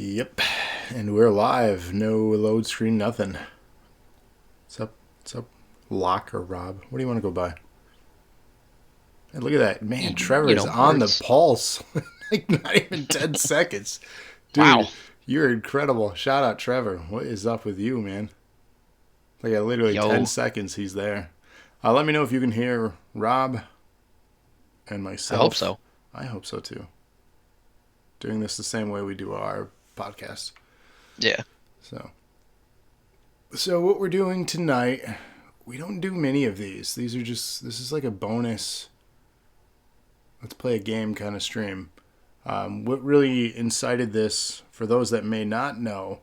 Yep, and we're live. No load screen, nothing. What's up? What's up? Locke or Rob? What do you want to go by? Hey, look at that. Man, Trevor You is know, on the words. pulse. Like, not even 10 seconds. Wow. Dude, you're incredible. Shout out, Trevor. What is up with you, man? Like, at literally 10 Yo, seconds, he's there. Let me know if you can hear Rob and I hope myself. so. I hope so, too. Doing this the same way we do our podcast. Yeah. So, what we're doing tonight, we don't do many of these. This is like a bonus, let's play a game kind of stream. What really incited this, for those that may not know,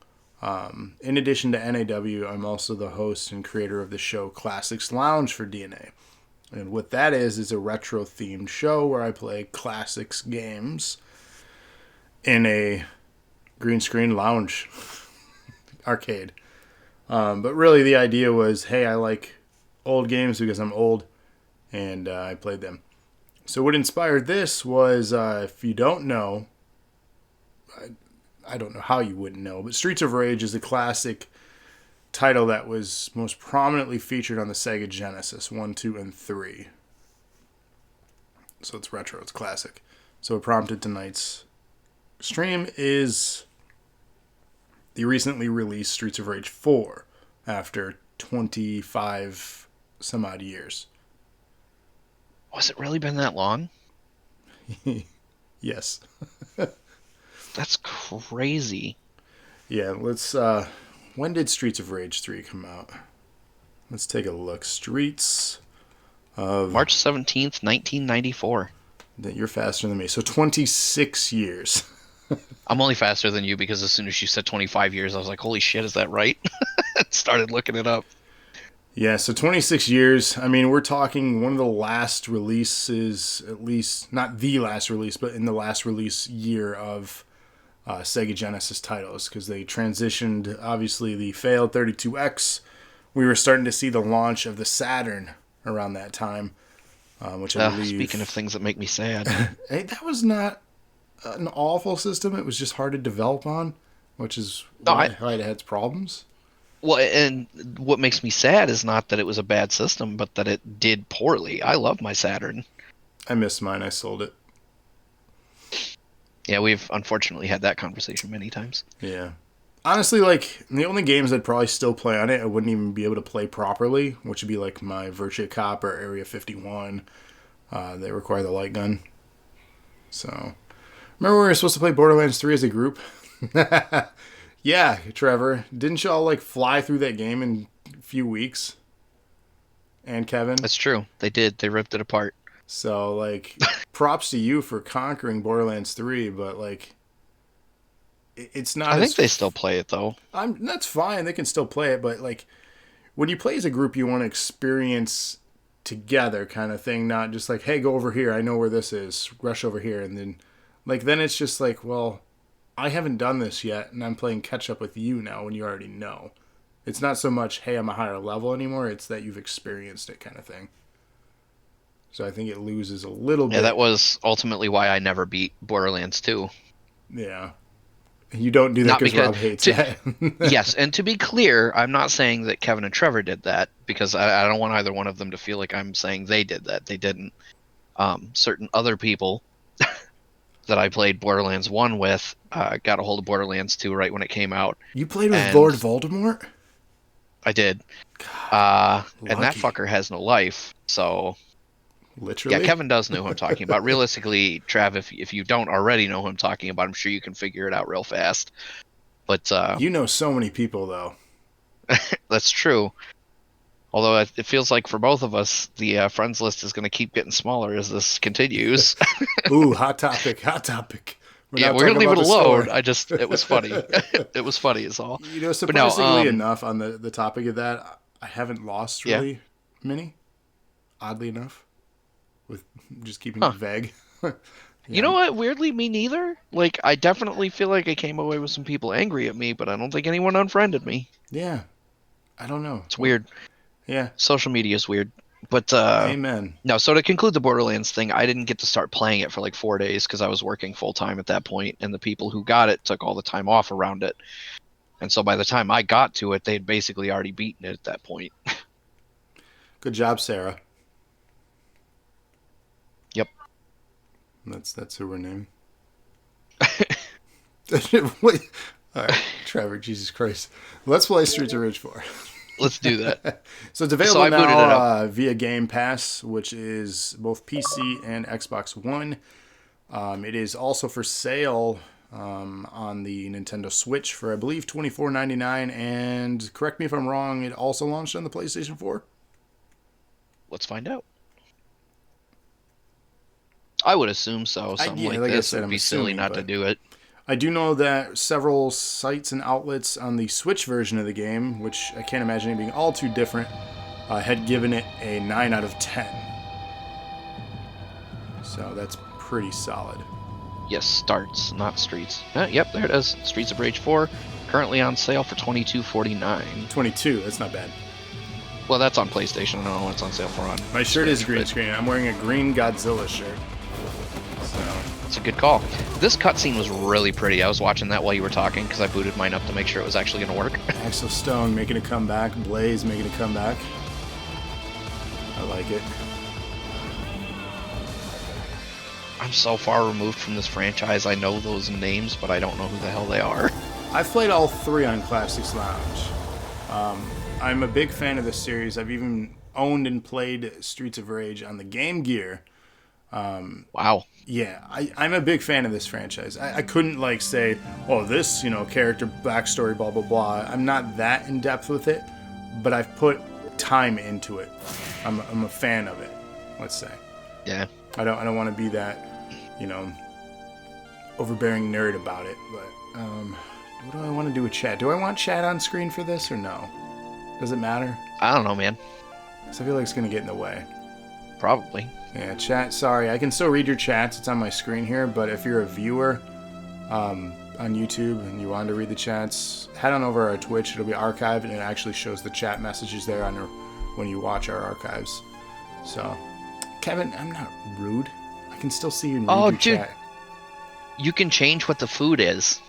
in addition to NAW, I'm also the host and creator of the show Classics Lounge for DNA. And what that is a retro themed show where I play classics games in a green screen lounge arcade. But really, the idea was, hey, I like old games because I'm old, and I played them. So what inspired this was, if you don't know, I don't know how you wouldn't know, but Streets of Rage is a classic title that was most prominently featured on the Sega Genesis 1, 2, and 3. So it's retro, it's classic. So what prompted tonight's stream is the recently released Streets of Rage 4 after 25 some odd years. Was it really been that long? Yes. That's crazy. Yeah, when did Streets of Rage 3 come out? Let's take a look. Streets of March 17th, 1994. that you're faster than me. So 26 years. I'm only faster than you because as soon as you said 25 years, I was like, holy shit, is that right? Started looking it up. Yeah, so 26 years. I mean, we're talking one of the last releases, at least not the last release, but in the last release year of Sega Genesis titles, because they transitioned, obviously, the failed 32X. We were starting to see the launch of the Saturn around that time, which I Speaking of believe things that make me sad. hey, that was not an awful system. It was just hard to develop on, which is No, why it had its problems. well, and what makes me sad is not that it was a bad system, but that it did poorly. I love my Saturn. I missed mine. I sold it. Yeah, we've unfortunately had that conversation many times. Yeah. Honestly, like, the only games I'd probably still play on it, I wouldn't even be able to play properly, which would be like my Virtua Cop or Area 51. They require the light gun. So, remember we were supposed to play Borderlands 3 as a group? Yeah, Trevor. Didn't y'all, like, fly through that game in a few weeks? And Kevin? That's true. They did. They ripped it apart. So, like, props to you for conquering Borderlands 3, but, like, it's not I think as. they still play it though. That's fine. They can still play it, but, like, when you play as a group, you want to experience together kind of thing, not just like, hey, go over here. I know where this is. Rush over here. And then, like, then it's just like, well, I haven't done this yet, and I'm playing catch up with you now when you already know. It's not so much, hey, I'm a higher level anymore. It's that you've experienced it kind of thing. So I think it loses a little Yeah, that bit. was ultimately why I never beat Borderlands 2. Yeah. You don't do that Not because because Rob hates to that. yes, and to be clear, I'm not saying that Kevin and Trevor did that because I don't want either one of them to feel like I'm saying they did that. They didn't. Certain other people that I played Borderlands 1 with got a hold of Borderlands 2 right when it came out, You played with and Lord Voldemort? I did. God, And that lucky. fucker has no life, so yeah, Literally? Kevin does know who I'm talking about. Realistically, Trav, if you don't already know who I'm talking about, I'm sure you can figure it out real fast. But You know so many people, though. that's true. Although it feels like for both of us, the friends list is going to keep getting smaller as this continues. Ooh, hot topic, hot topic. We're Yeah, not we're going talking to leave about it the alone. store. It was funny. It was funny is all. But no, Surprisingly enough, on the topic of that, I haven't lost yeah. really many, oddly enough, with just keeping it Huh. vague. You Yeah, know what? Weirdly, me neither. Like, I definitely feel like I came away with some people angry at me, but I don't think anyone unfriended me. yeah. I don't know. It's Well, weird. yeah, Social media is weird. But Amen. no, so to conclude the Borderlands thing, I didn't get to start playing it for like 4 days because I was working full time at that point, and the people who got it took all the time off around it. And so by the time I got to it, they'd basically already beaten it at that point. Good job, Sarah. Yep. That's who we're named. Wait. All right, Trevor. Jesus Christ. Let's play Streets of Rage 4. Let's do that. So it's available I booted it now up. via Game Pass, which is both PC and Xbox One. It is also for sale on the Nintendo Switch for, I believe, $24.99. And correct me if I'm wrong, it also launched on the PlayStation 4. Let's find out. I would assume so. Something Yeah, like like I this said, would I'm be silly assuming, not to but do it. I do know that several sites and outlets on the Switch version of the game, which I can't imagine it being all too different, had given it a 9 out of 10. So that's pretty solid. Yes, starts, not streets. Yep, there it is. Streets of Rage 4, currently on sale for $22.49. 22, that's not bad. Well, that's on PlayStation. I don't know what it's on sale for on. My shirt is Switch, green but screen. I'm wearing a green Godzilla shirt. So It's a good call. This cutscene was really pretty. I was watching that while you were talking because I booted mine up to make sure it was actually going to work. Axel Stone making a comeback. Blaze making a comeback. I like it. I'm so far removed from this franchise. I know those names, but I don't know who the hell they are. I've played all 3 on Classics Lounge. I'm a big fan of this series. I've even owned and played Streets of Rage on the Game Gear. Wow. Yeah, I'm a big fan of this franchise. I couldn't like say, oh, this, character backstory, blah, blah, blah. I'm not that in depth with it, but I've put time into it. I'm a fan of it, let's say. Yeah. I don't want to be that, overbearing nerd about it. But what do I want to do with chat? Do I want chat on screen for this or no? Does it matter? I don't know, man. Because I feel like it's going to get in the way. Probably. Yeah, chat. Sorry, I can still read your chats. It's on my screen here. But if you're a viewer on YouTube and you want to read the chats, head on over our Twitch. It'll be archived, and it actually shows the chat messages there when you watch our archives. So, Kevin, I'm not rude. I can still see you and read your dude. chat. You can change what the food is.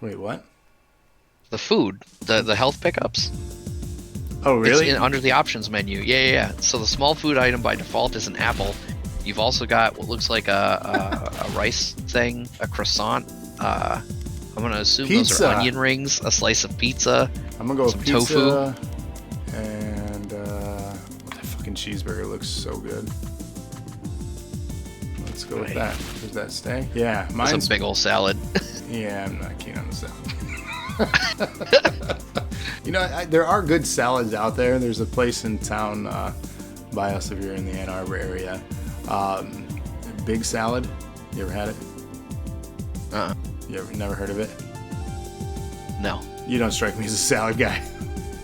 Wait, what? The food. The health pickups. Oh, really? It's under the options menu. Yeah. So the small food item by default is an apple. You've also got what looks like a rice thing, a croissant. I'm going to assume those are onion rings, a slice of pizza, I'm going to go some with pizza. tofu. And that fucking cheeseburger looks so good. Let's go with that. Does that stay? Yeah. Mine's a big old salad. Yeah, I'm not keen on the salad. There are good salads out there. There's a place in town by us if you're in the Ann Arbor area. Big Salad. You ever had it? You ever never heard of it? No. You don't strike me as a salad guy.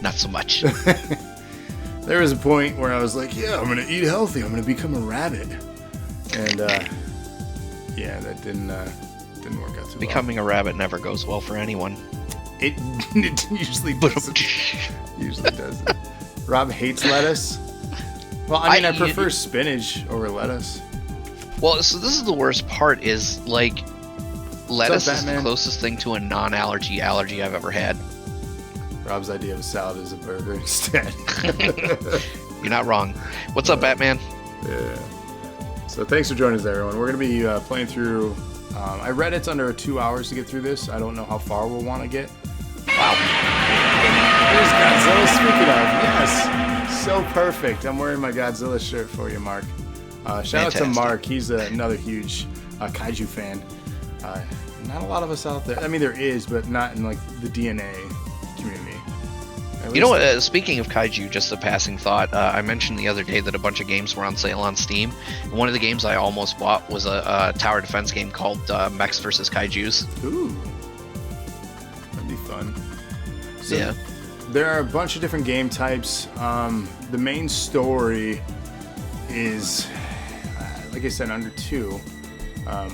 Not so much. There was a point where I was like, yeah, I'm going to eat healthy. I'm going to become a rabbit. And, yeah, that didn't work out too well. Becoming a rabbit never goes well for anyone. It usually doesn't. Usually doesn't. Rob hates lettuce. Well, I prefer spinach over lettuce. Well, so this is the worst part is, like, lettuce up, is the closest thing to a non-allergy allergy I've ever had. Rob's idea of a salad is a burger instead. You're not wrong. What's up, Batman? Yeah. So thanks for joining us, everyone. We're going to be playing through... I read it's under 2 hours to get through this. I don't know how far we'll want to get. Wow. There's Godzilla. Speaking of, yes. So perfect. I'm wearing my Godzilla shirt for you, Mark. Shout out to Mark. He's another huge kaiju fan. Not a lot of us out there. I mean, there is, but not in like the DNA community. You know what? Speaking of kaiju, just a passing thought. I mentioned the other day that a bunch of games were on sale on Steam. And one of the games I almost bought was a tower defense game called Mechs vs. Kaijus. Ooh, that'd be fun. So yeah. There are a bunch of different game types. The main story is, like I said, under 2.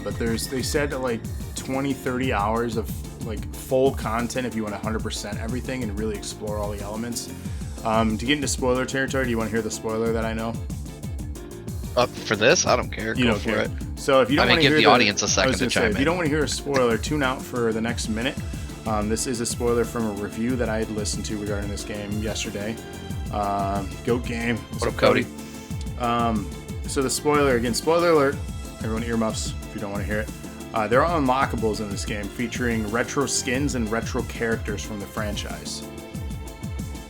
But they said like 20, 30 hours of like full content if you want to 100% everything and really explore all the elements. To get into spoiler territory, do you want to hear the spoiler that I know? For this, I don't care. You Go don't for care. it. So if you don't I want may to give hear the audience a second to chime if you in. don't want to hear a spoiler, tune out for the next minute. This is a spoiler from a review that I had listened to regarding this game yesterday. Goat game. What up, Cody? So the spoiler, again, spoiler alert. Everyone earmuffs if you don't want to hear it. There are unlockables in this game featuring retro skins and retro characters from the franchise,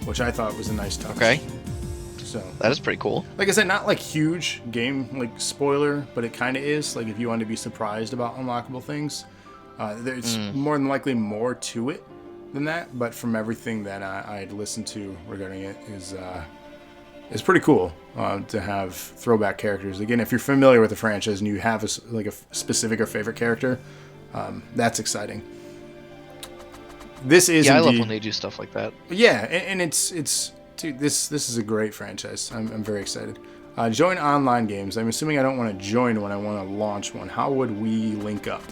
which I thought was a nice touch. Okay. So That is pretty cool. like I said, not like huge game like spoiler, but it kind of is. Like if you want to be surprised about unlockable things, there's more than likely more to it than that. But from everything that I had listened to regarding it, is pretty cool to have throwback characters. Again, if you're familiar with the franchise and you have a specific or favorite character, that's exciting. This is I indeed, love when they do stuff like that. yeah, and it's dude, this is a great franchise. I'm very excited. Join online games. I'm assuming I don't want to join one. I want to launch one. How would we link up?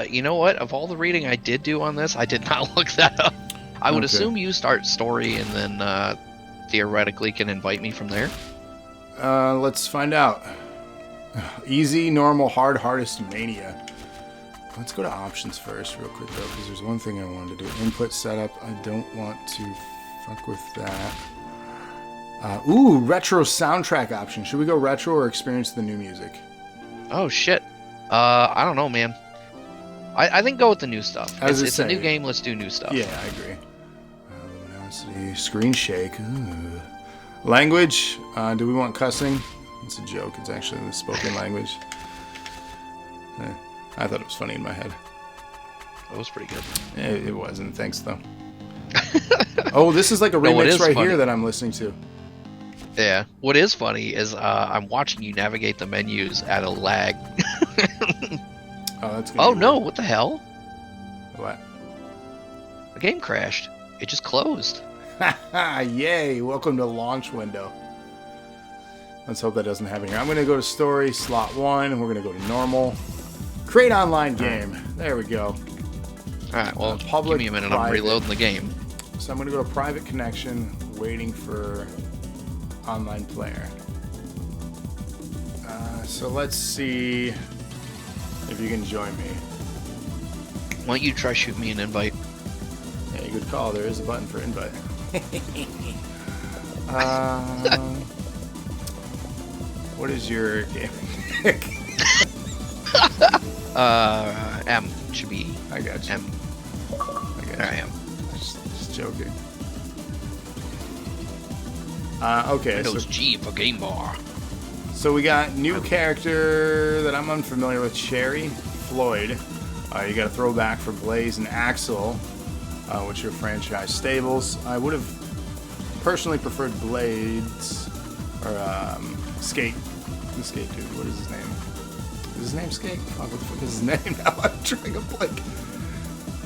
You know what? Of all the reading I did do on this, I did not look that up. I would assume you start story and then theoretically can invite me from there. Let's find out. Easy, normal, hard, hardest, mania. Let's go to options first real quick, though, because there's one thing I wanted to do. Input setup. I don't want to fuck with that. Retro soundtrack option. Should we go retro or experience the new music? Oh, shit. I don't know, man. I think go with the new stuff. It's a new game. Let's do new stuff. Yeah, I agree. Luminosity, screen shake. Ooh. Language. Do we want cussing? It's a joke. It's actually the spoken language. I thought it was funny in my head. That was pretty good. It wasn't. Thanks, though. Oh, this is like a remix right here that I'm listening to. Yeah. What is funny is I'm watching you navigate the menus at a lag. Oh, that's good. Oh, no. What the hell? What? The game crashed. It just closed. Yay. Welcome to launch window. Let's hope that doesn't happen here. I'm going to go to story, slot 1. We're going to go to normal. Create online game. There we go. Alright, well, public, give me a minute. private. I'm reloading the game. So I'm going to go to private connection, waiting for online player. So let's see if you can join me. Why don't you try shooting me an invite? Yeah, good call. There is a button for invite. What is your game? M should be. I got you. M. I There I am. Just joking. Okay. Windows G for Game Bar. So we got new character that I'm unfamiliar with, Cherry Floyd. You got a throwback for Blaze and Axel, which are franchise stables. I would have personally preferred Blades or Skate. The Skate dude. What is his name? Is his name Skate? Fuck, what the fuck is his name now? I'm trying to blank.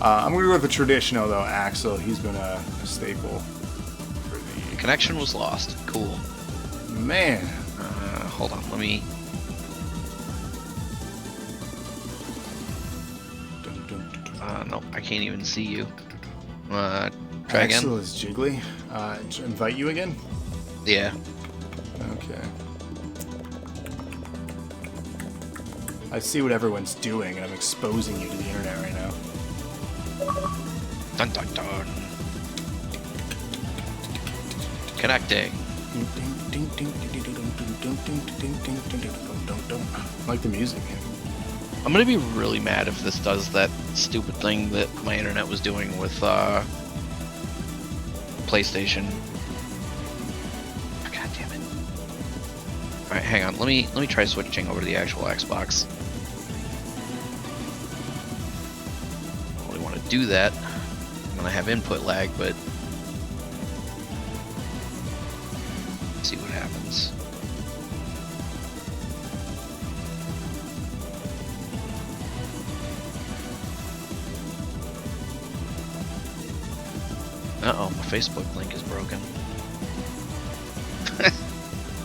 I'm going to go with the traditional, though, Axel. He's been a staple for the... Connection was lost. Cool. Man. Hold on. Let me... no, I can't even see you. Try Axel again. is jiggly. Invite you again? Yeah. Okay. I see what everyone's doing, and I'm exposing you to the internet right now. Dun dun dun. Connecting. I like the music. I'm gonna be really mad if this does that stupid thing that my internet was doing with PlayStation. God damn it! All right, hang on. Let me try switching over to the actual Xbox. I really want to do that. I'm gonna have input lag, but let's see what happens. Uh-oh, my Facebook link is broken.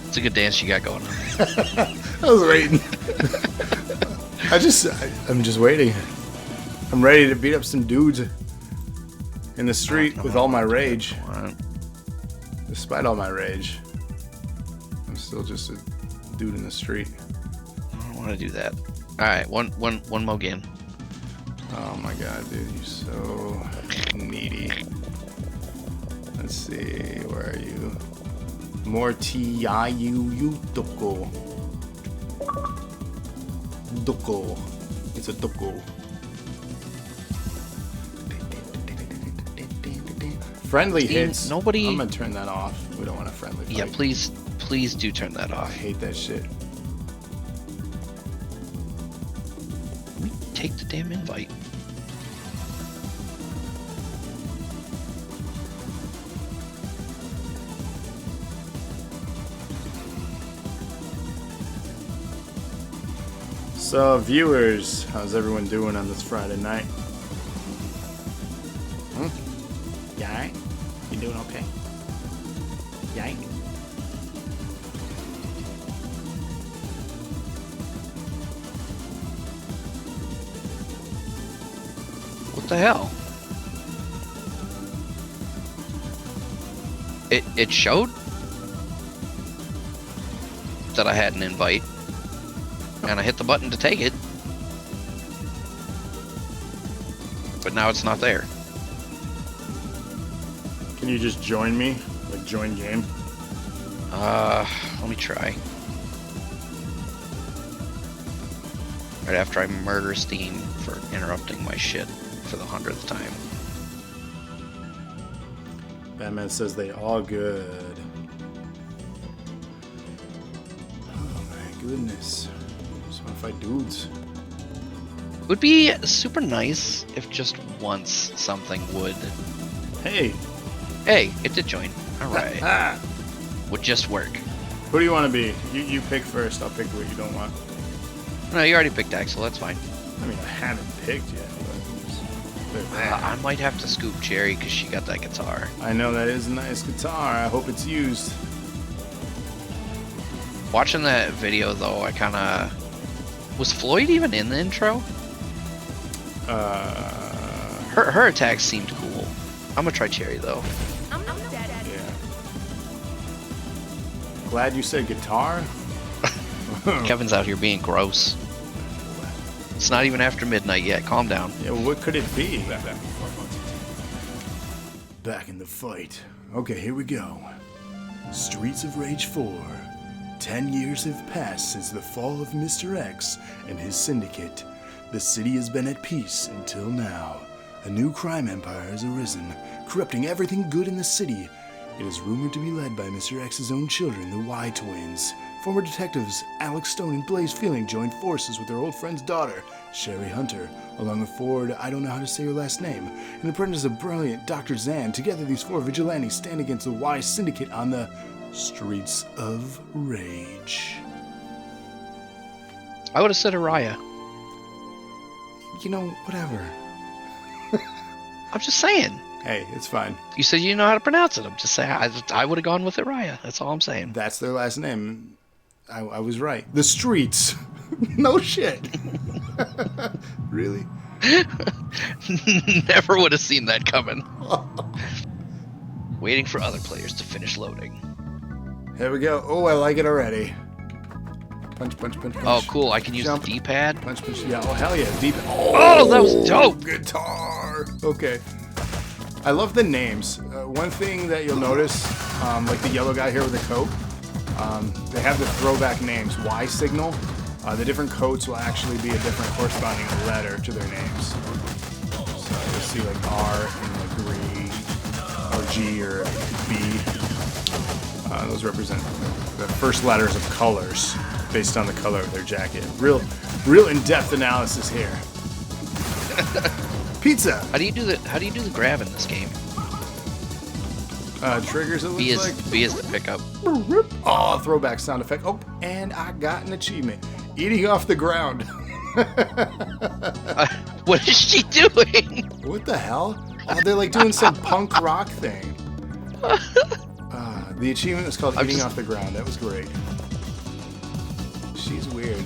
It's a good dance you got going on. I was waiting. I'm just waiting. I'm ready to beat up some dudes in the street with all my rage. Despite all my rage, I'm still just a dude in the street. I don't want to do that. All right, one more game. Oh my god, dude, you're so needy. Let's see, where are you? Mortiayu Doko. Doko. It's a Doko. Friendly hits. Nobody. I'm gonna turn that off. We don't want a friendly fight. Yeah, please do turn that I off. hate that shit. Take the damn invite. So, viewers, how's everyone doing on this Friday night? You alright? You doing okay? You alright? What the hell? It showed that I had an invite, and I hit the button to take it, but now it's not there. Can you just join me? Like, join game? Let me try. Right after I murder Steam for interrupting my shit for the 100th time. Batman says they all good. Oh my goodness. Just want to fight dudes. It would be super nice if just once something would. Hey! Hey, it did join. Alright. Ah! Would just work. Who do you want to be? You pick first. I'll pick what you don't want. No, you already picked Axel, that's fine. I mean, I haven't picked yet. But I might have to scoop Cherry because she got that guitar. I know that is a nice guitar. I hope it's used. Watching that video though, I kind of... Was Floyd even in the intro? Her attacks seemed cool. I'm gonna try Cherry though. Yeah. Glad you said guitar. Kevin's out here being gross. It's not even after midnight yet. Calm down. Yeah, what could it be? Back in the fight. Okay, here we go. Streets of Rage 4. 10 years have passed since the fall of Mr. X and his syndicate. The city has been at peace until now. A new crime empire has arisen, corrupting everything good in the city. It is rumored to be led by Mr. X's own children, the Y-Twins. Former detectives Alex Stone and Blaze Feeling joined forces with their old friend's daughter, Sherry Hunter, along with Ford, I don't know how to say her last name, and the apprentice of brilliant Dr. Zan. Together, these four vigilantes stand against the Y Syndicate on the Streets of Rage. I would have said Araya. You know, whatever. I'm just saying. Hey, it's fine. You said you know how to pronounce it. I'm just saying. I would have gone with Araya. That's all I'm saying. That's their last name. I was right. The Streets. No shit. Really? Never would have seen that coming. Waiting for other players to finish loading. Here we go. Oh, I like it already. Punch, punch, punch, punch. Oh, cool. I can use Jump. the D-pad. Punch, punch. Yeah, oh, hell yeah. Deep. Oh, that was dope. Guitar. Okay. I love the names. One thing that you'll notice, like the yellow guy here with the coat, they have the throwback names. Y signal. The different coats will actually be a different corresponding letter to their names. So you'll see like R in the green, or G or B. Those represent the first letters of colors based on the color of their jacket. Real in-depth analysis here. Pizza. How do you do the grab in this game? Triggers, it B looks is like. B is the pickup. Oh, throwback sound effect. Oh, and I got an achievement. Eating off the ground. What is she doing? What the hell? Oh, they're like doing some punk rock thing. The achievement was called Eating Off the Ground. That was great. She's weird.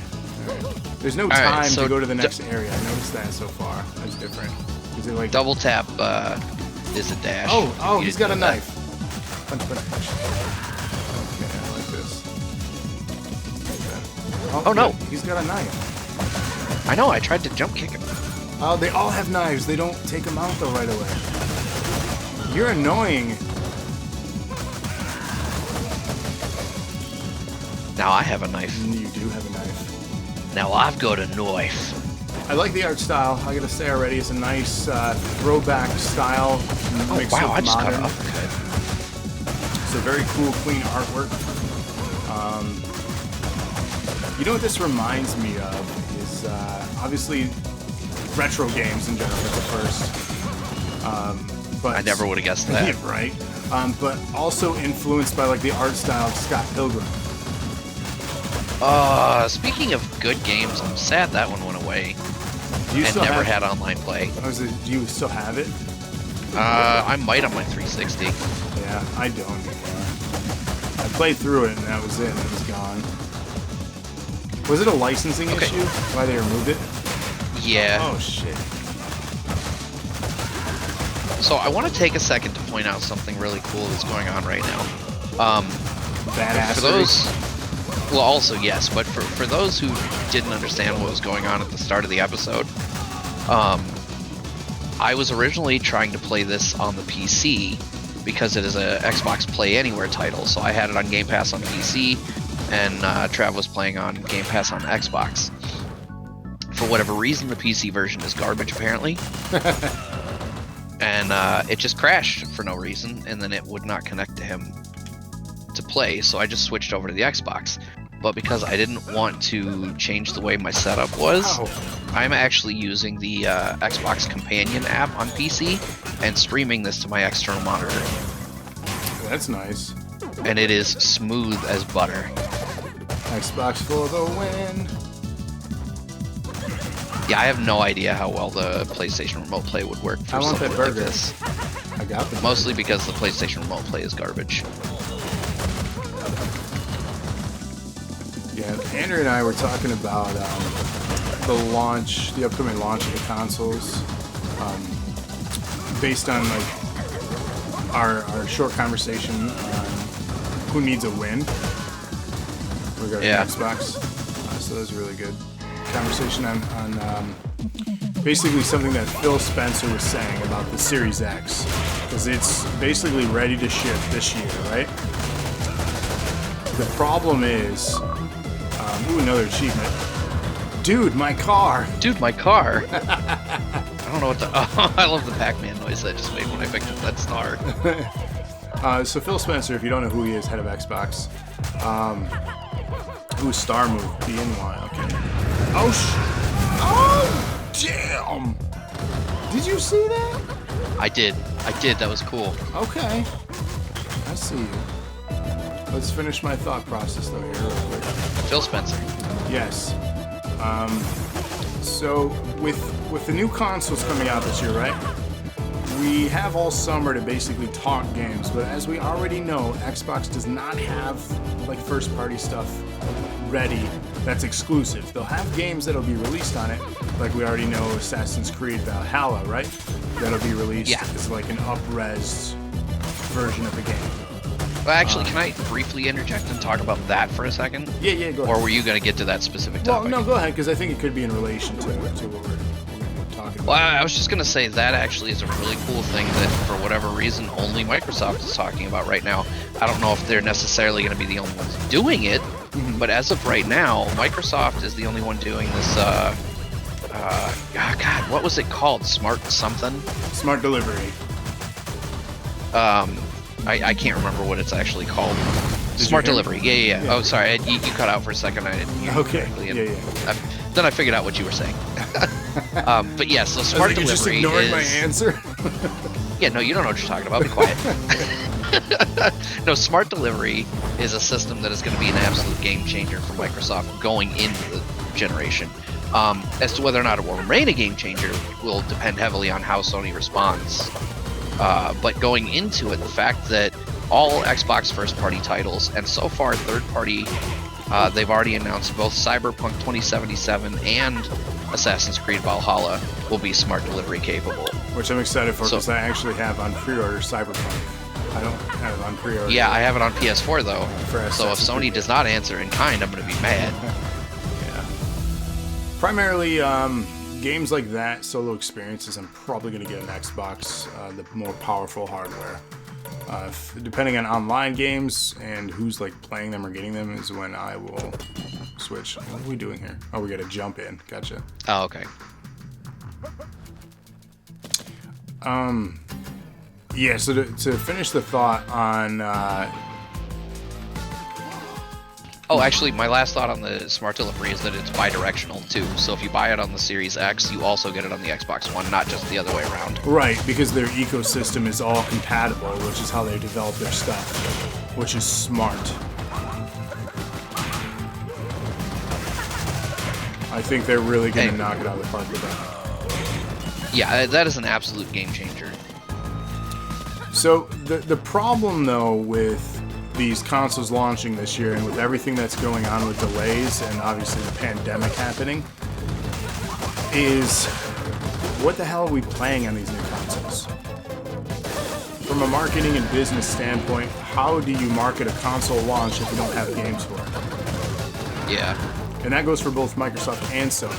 All right. There's no time to go to the next area. I noticed that so far. That's different. Is it like double tap is a dash. Oh, he's got a knife. Punch. Okay, I like this. Okay. Oh, no. He's got a knife. I know, I tried to jump kick him. Oh, they all have knives. They don't take them out, though, right away. You're annoying. Now I have a knife. You do have a knife. Now I've got a knife. I like the art style. I gotta say already, it's a nice throwback style. Oh, wow, I just got an uppercut. It's a very cool, clean artwork. You know what this reminds me of is obviously retro games in general at first. But I never would have guessed that. Yeah, right. But also influenced by like the art style of Scott Pilgrim. Speaking of good games, I'm sad that one went away. Do you and still never have, had online play. do you still have it? I might on my 360. Yeah, I don't anymore. I played through it and that was it. It was gone. Was it a licensing issue? Why they removed it? Yeah. Oh shit. So I want to take a second to point out something really cool that's going on right now. Badassery. For those, well, also yes, but for those who didn't understand what was going on at the start of the episode, I was originally trying to play this on the PC because it is a Xbox Play Anywhere title. So I had it on Game Pass on PC, and Trav was playing on Game Pass on Xbox. For whatever reason, the PC version is garbage, apparently. And it just crashed for no reason, and then it would not connect to him to play, so I just switched over to the Xbox. But because I didn't want to change the way my setup was, I'm actually using the Xbox Companion app on PC and streaming this to my external monitor. That's nice. And it is smooth as butter. Xbox for the win. Yeah, I have no idea how well the PlayStation Remote Play would work for I want something that like burger. this. I got the Mostly because the PlayStation Remote Play is garbage. Yeah, Andrew and I were talking about the upcoming launch of the consoles, based on like our short conversation on who needs a win regarding Xbox. So that was a really good conversation on basically something that Phil Spencer was saying about the Series X, because it's basically ready to ship this year, right? The problem is, another achievement. Dude, my car! Dude, my car! I don't know what the... Oh, I love the Pac-Man noise that just made when I picked up that star. So Phil Spencer, if you don't know who he is, head of Xbox. Star move, BNY, okay. Oh, damn! Did you see that? I did, that was cool. Okay. I see you. Let's finish my thought process though here real quick. Phil Spencer. Yes. So with the new consoles coming out this year, right? We have all summer to basically talk games, but as we already know, Xbox does not have like first-party stuff ready that's exclusive. They'll have games that'll be released on it, like we already know Assassin's Creed Valhalla, right? That'll be released as like an up-res version of the game. Well, actually, can I briefly interject and talk about that for a second? Yeah, go ahead. Or were you going to get to that specific topic? Well, no, go ahead, because I think it could be in relation to what we're talking about. Well, I was just going to say that actually is a really cool thing that, for whatever reason, only Microsoft is talking about right now. I don't know if they're necessarily going to be the only ones doing it, but as of right now, Microsoft is the only one doing this, God, what was it called? Smart something? Smart delivery. I can't remember what it's actually called. Smart delivery. Yeah. Oh, sorry. You cut out for a second. I didn't hear you correctly. Then I figured out what you were saying. But yeah, so smart delivery just ignoring is... my answer? Yeah, no, you don't know what you're talking about. Be quiet. No, smart delivery is a system that is going to be an absolute game changer for Microsoft going into the generation. As to whether or not it will remain a game changer will depend heavily on how Sony responds. But going into it, the fact that all Xbox first-party titles, and so far third-party, they've already announced both Cyberpunk 2077 and Assassin's Creed Valhalla will be smart delivery capable. Which I'm excited for, because I actually have on pre-order Cyberpunk. I don't have it on pre-order. Yeah, I have it on PS4 though. For So if Sony does not answer in kind, I'm gonna be mad. Yeah. Primarily, games like that, solo experiences, I'm probably going to get an Xbox, the more powerful hardware. Depending on online games and who's like playing them or getting them is when I will switch. What are we doing here? Oh, we got to jump in. Gotcha. Oh, okay. Yeah, so to finish the thought on... Oh, actually, my last thought on the Smart Delivery is that it's bi-directional too. So if you buy it on the Series X, you also get it on the Xbox One, not just the other way around. Right, because their ecosystem is all compatible, which is how they develop their stuff, which is smart. I think they're really going to knock it out of the park with that. Yeah, that is an absolute game changer. So the problem, though, with these consoles launching this year and with everything that's going on with delays and obviously the pandemic happening is what the hell are we playing on these new consoles? From a marketing and business standpoint, how do you market a console launch if you don't have games for it? Yeah. And that goes for both Microsoft and Sony.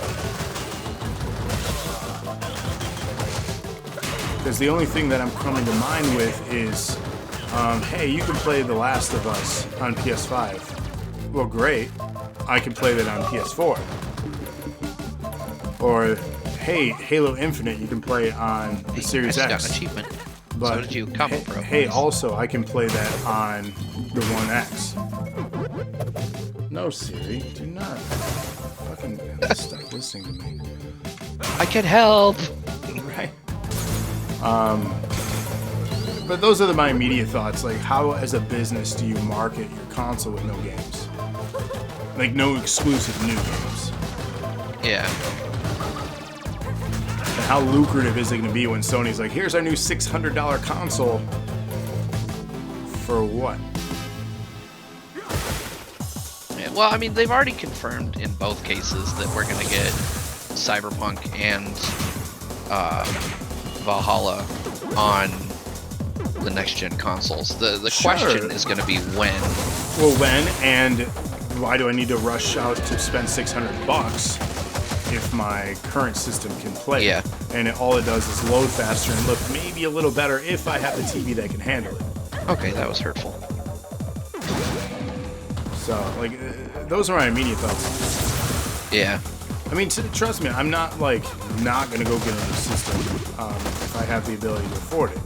Because the only thing that I'm coming to mind with is hey, you can play The Last of Us on PS5. Well, great. I can play that on PS4. Or, hey, Halo Infinite, you can play on the Series I X. just got an achievement. But so did you. Combo Pro. Hey, also, I can play that on the One X. No, Siri, do not. Fucking stop listening to me. I can help. Right. But those are my immediate thoughts. Like, how, as a business, do you market your console with no games? Like, no exclusive new games. Yeah. And how lucrative is it going to be when Sony's like, here's our new $600 console? For what? Yeah, well, I mean, they've already confirmed in both cases that we're going to get Cyberpunk and Valhalla on the next-gen consoles. The question is going to be when. Well, when, and why do I need to rush out to spend $600 if my current system can play it? Yeah. And all it does is load faster and look maybe a little better if I have the TV that can handle it. Okay, that was hurtful. So, like, those are my immediate thoughts. Yeah. I mean, trust me, I'm not, like, not going to go get a new system if I have the ability to afford it.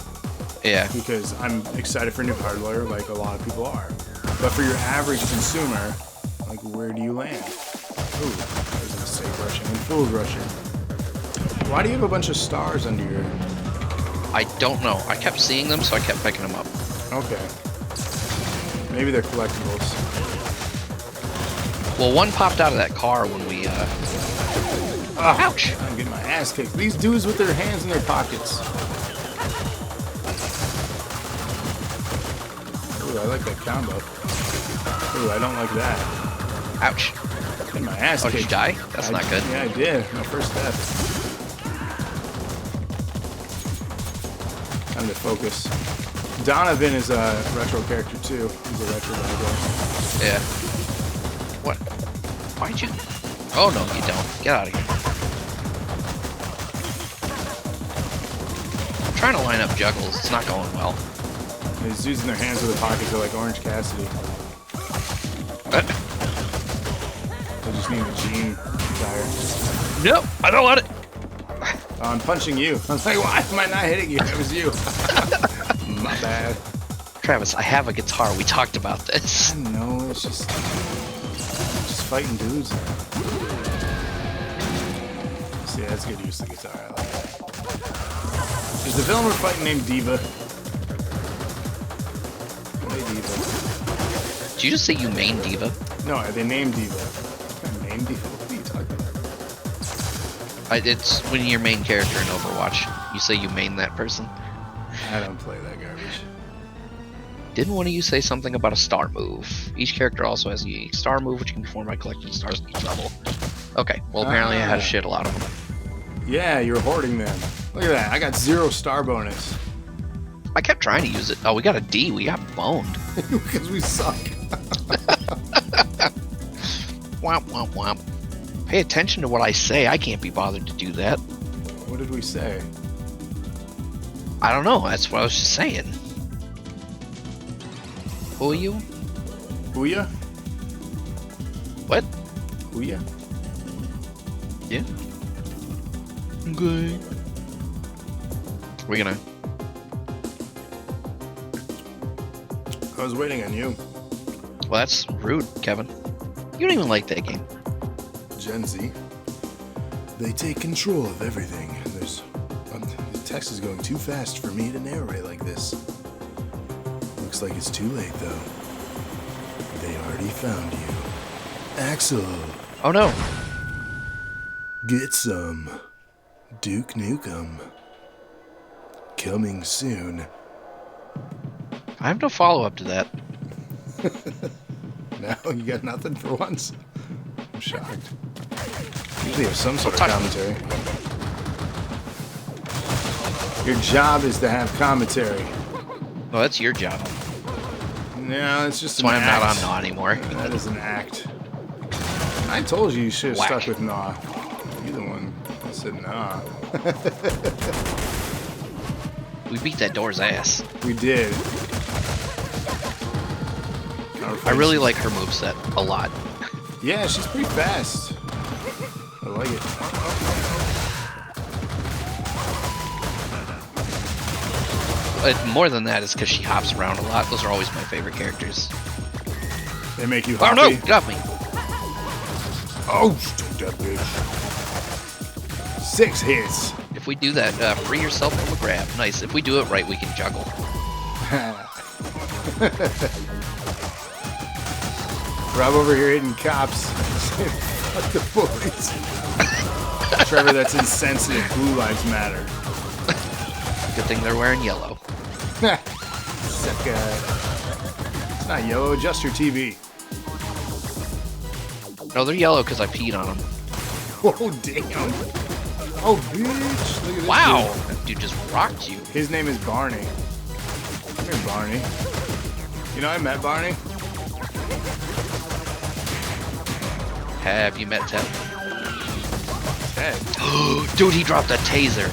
Yeah. Because I'm excited for new hardware, like a lot of people are. But for your average consumer, like, where do you land? Ooh, I was gonna say rushing and fools rushing. Why do you have a bunch of stars under your... I don't know. I kept seeing them, so I kept picking them up. Okay. Maybe they're collectibles. Well, one popped out of that car when we, Ouch! I'm getting my ass kicked. These dudes with their hands in their pockets. Ooh, I like that combo. Ooh, I don't like that. Ouch. Getting my ass kicked. Did you die? That's not good. Yeah, I did. My first death. Time to focus. Donovan is a retro character too. He's a retro guy. Yeah. What? Why'd you... Oh, no, you don't. Get out of here. I'm trying to line up juggles. It's not going well. He's using their hands in their pockets. They're like Orange Cassidy. They just need a gene tire. Nope, I don't want it. I'm punching you. I was like, why am I not hitting you? It was you. My bad. Travis, I have a guitar. We talked about this. I know, it's just fighting dudes. See, that's good use of the guitar. I like that. Is the villain we're fighting named Diva? Hey, Diva. Did you just say you main diva? No, they named Diva. Named Diva? What are you talking about? It's when you're main character in Overwatch. You say you main that person. I don't play that garbage. Didn't one of you say something about a star move? Each character also has a unique star move, which can be formed by collecting stars at each level. Okay, well apparently I had to shit a lot of them. Yeah, you're hoarding them. Look at that, I got 0 star bonus. I kept trying to use it. Oh, we got a D. We got boned. Because we suck. Womp, womp, womp. Pay attention to what I say. I can't be bothered to do that. What did we say? I don't know. That's what I was just saying. Who are you? Ouya? What? Ouya? Yeah. Okay. We're gonna. I was waiting on you. Well, that's rude, Kevin. You don't even like that game. Gen Z. They take control of everything. The text is going too fast for me to narrate like this. Looks like it's too late, though. They already found you. Axel. Oh no. Get some. Duke Nukem. Coming soon. I have no follow-up to that. Now you got nothing for once? I'm shocked. Usually have some sort of commentary. Your job is to have commentary. Well, that's your job. No, it's just That's why I'm not on act. Naw anymore. That is an act. I told you should have Whack. stuck with Naw. You're the one that said Naw. We beat that door's ass. We did. I really like her moveset a lot. Yeah, she's pretty fast. I like it. But more than that is because she hops around a lot. Those are always my favorite characters. They make you Oh happy. no! Get off me! Oh, take that bitch. 6 hits. If we do that, free yourself from a grab. Nice. If we do it right, we can juggle. Rob over here hitting cops. Fuck the police. Trevor, that's insensitive. Blue lives matter. Good thing they're wearing yellow. Sucker. It's not yellow, adjust your TV. No, they're yellow because I peed on them. Oh, damn. Oh, bitch. Look at this Wow! dude. That dude just rocked you. His name is Barney. Come here, Barney. You know, I met Barney. Have you met Ted? Ted. Dude, he dropped a taser.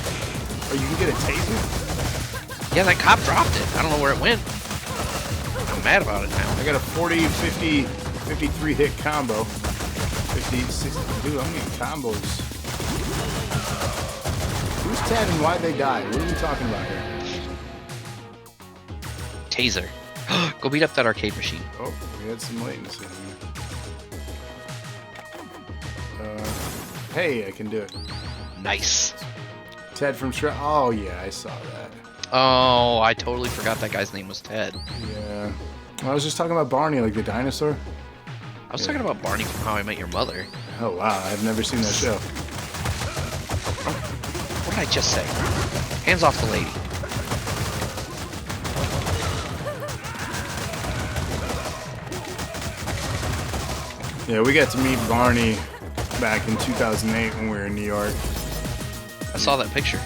Oh, you can get a taser? Yeah, that cop dropped it. I don't know where it went. I'm mad about it now. I got a 40, 50, 53 hit combo. 50, 60. Dude, I'm getting combos. Who's Ted and why'd they die? What are we talking about here? Taser. Go beat up that arcade machine. Oh, we had some latency. Hey, I can do it. Nice. Ted from Shred. Oh, yeah, I saw that. Oh, I totally forgot that guy's name was Ted. Yeah. I was just talking about Barney, like the dinosaur. I was talking about Barney from How I Met Your Mother. Oh, wow, I've never seen that show. What did I just say? Hands off the lady. Yeah, we got to meet Barney back in 2008 when we were in New York. I saw that picture.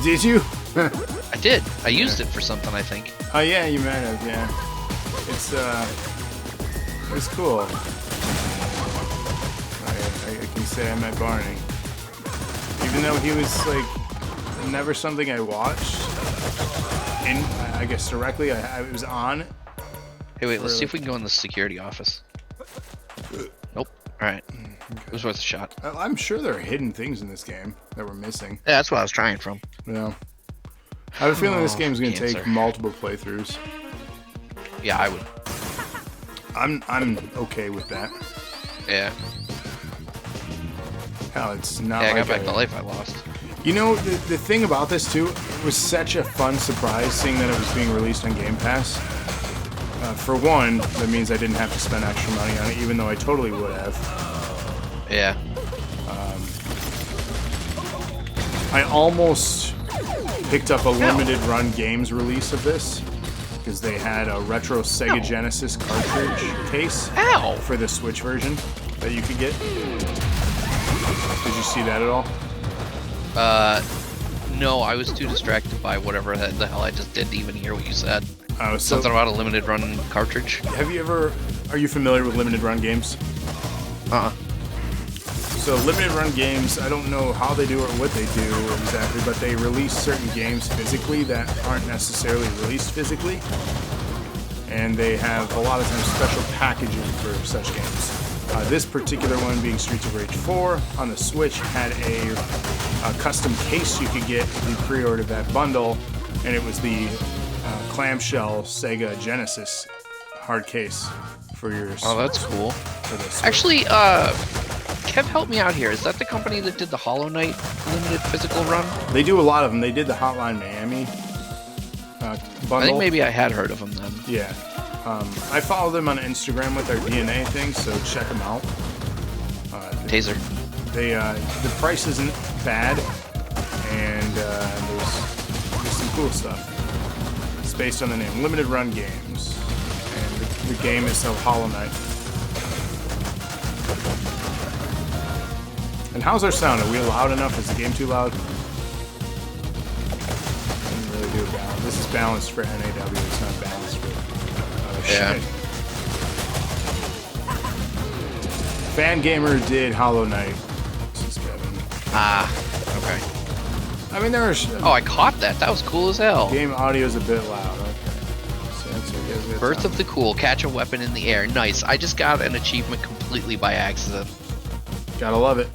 Did you? I did. I used it for something, I think. Oh, yeah, you might have, yeah. It's cool. I can say I met Barney. Even though he was, like, never something I watched. I guess directly, it was on. Hey, wait, let's see if we can go in the security office. Nope. Alright. It was worth a shot. I'm sure there are hidden things in this game that we're missing. Yeah, that's what I was trying from. Yeah. I have a feeling this game's going to take cancer. multiple playthroughs. Yeah, I would. I'm okay with that. Yeah. Hell, it's not Yeah, I like got back the life I lost. You know, the thing about this, too, it was such a fun surprise seeing that it was being released on Game Pass. For one, that means I didn't have to spend extra money on it, even though I totally would have. Yeah. I almost picked up a limited run games release of this, because they had a retro Sega Genesis cartridge case Ow! for the Switch version that you could get. Did you see that at all? No, I was too distracted by whatever the hell I just did to even hear what you said. So Something about a limited run cartridge. are you familiar with limited run games? Uh-uh. So limited run games, I don't know how they do or what they do exactly, but they release certain games physically that aren't necessarily released physically. And they have a lot of times special packaging for such games. This particular one being Streets of Rage 4 on the Switch had a custom case you could get if you pre-ordered that bundle, and it was the clamshell Sega Genesis hard case for your Oh, that's cool. for the Switch. Actually, Kev, help me out here. Is that the company that did the Hollow Knight limited physical run? They do a lot of them. They did the Hotline Miami bundle. I think maybe I had heard of them then. Yeah. I follow them on Instagram with their DNA thing, so check them out. Taser. The price isn't bad, and there's some cool stuff. It's based on the name Limited Run Games, and the game is of Hollow Knight. And how's our sound? Are we loud enough? Is the game too loud? Didn't really do a balance. This is balanced for NAW. It's not balanced for. Yeah. Shit. Fangamer did Hollow Knight. This is Kevin. Ah, okay. I mean, there are. Oh, I caught that. That was cool as hell. Game audio is a bit loud. Okay. Birth of the Cool. Catch a weapon in the air. Nice. I just got an achievement completely by accident. Gotta love it.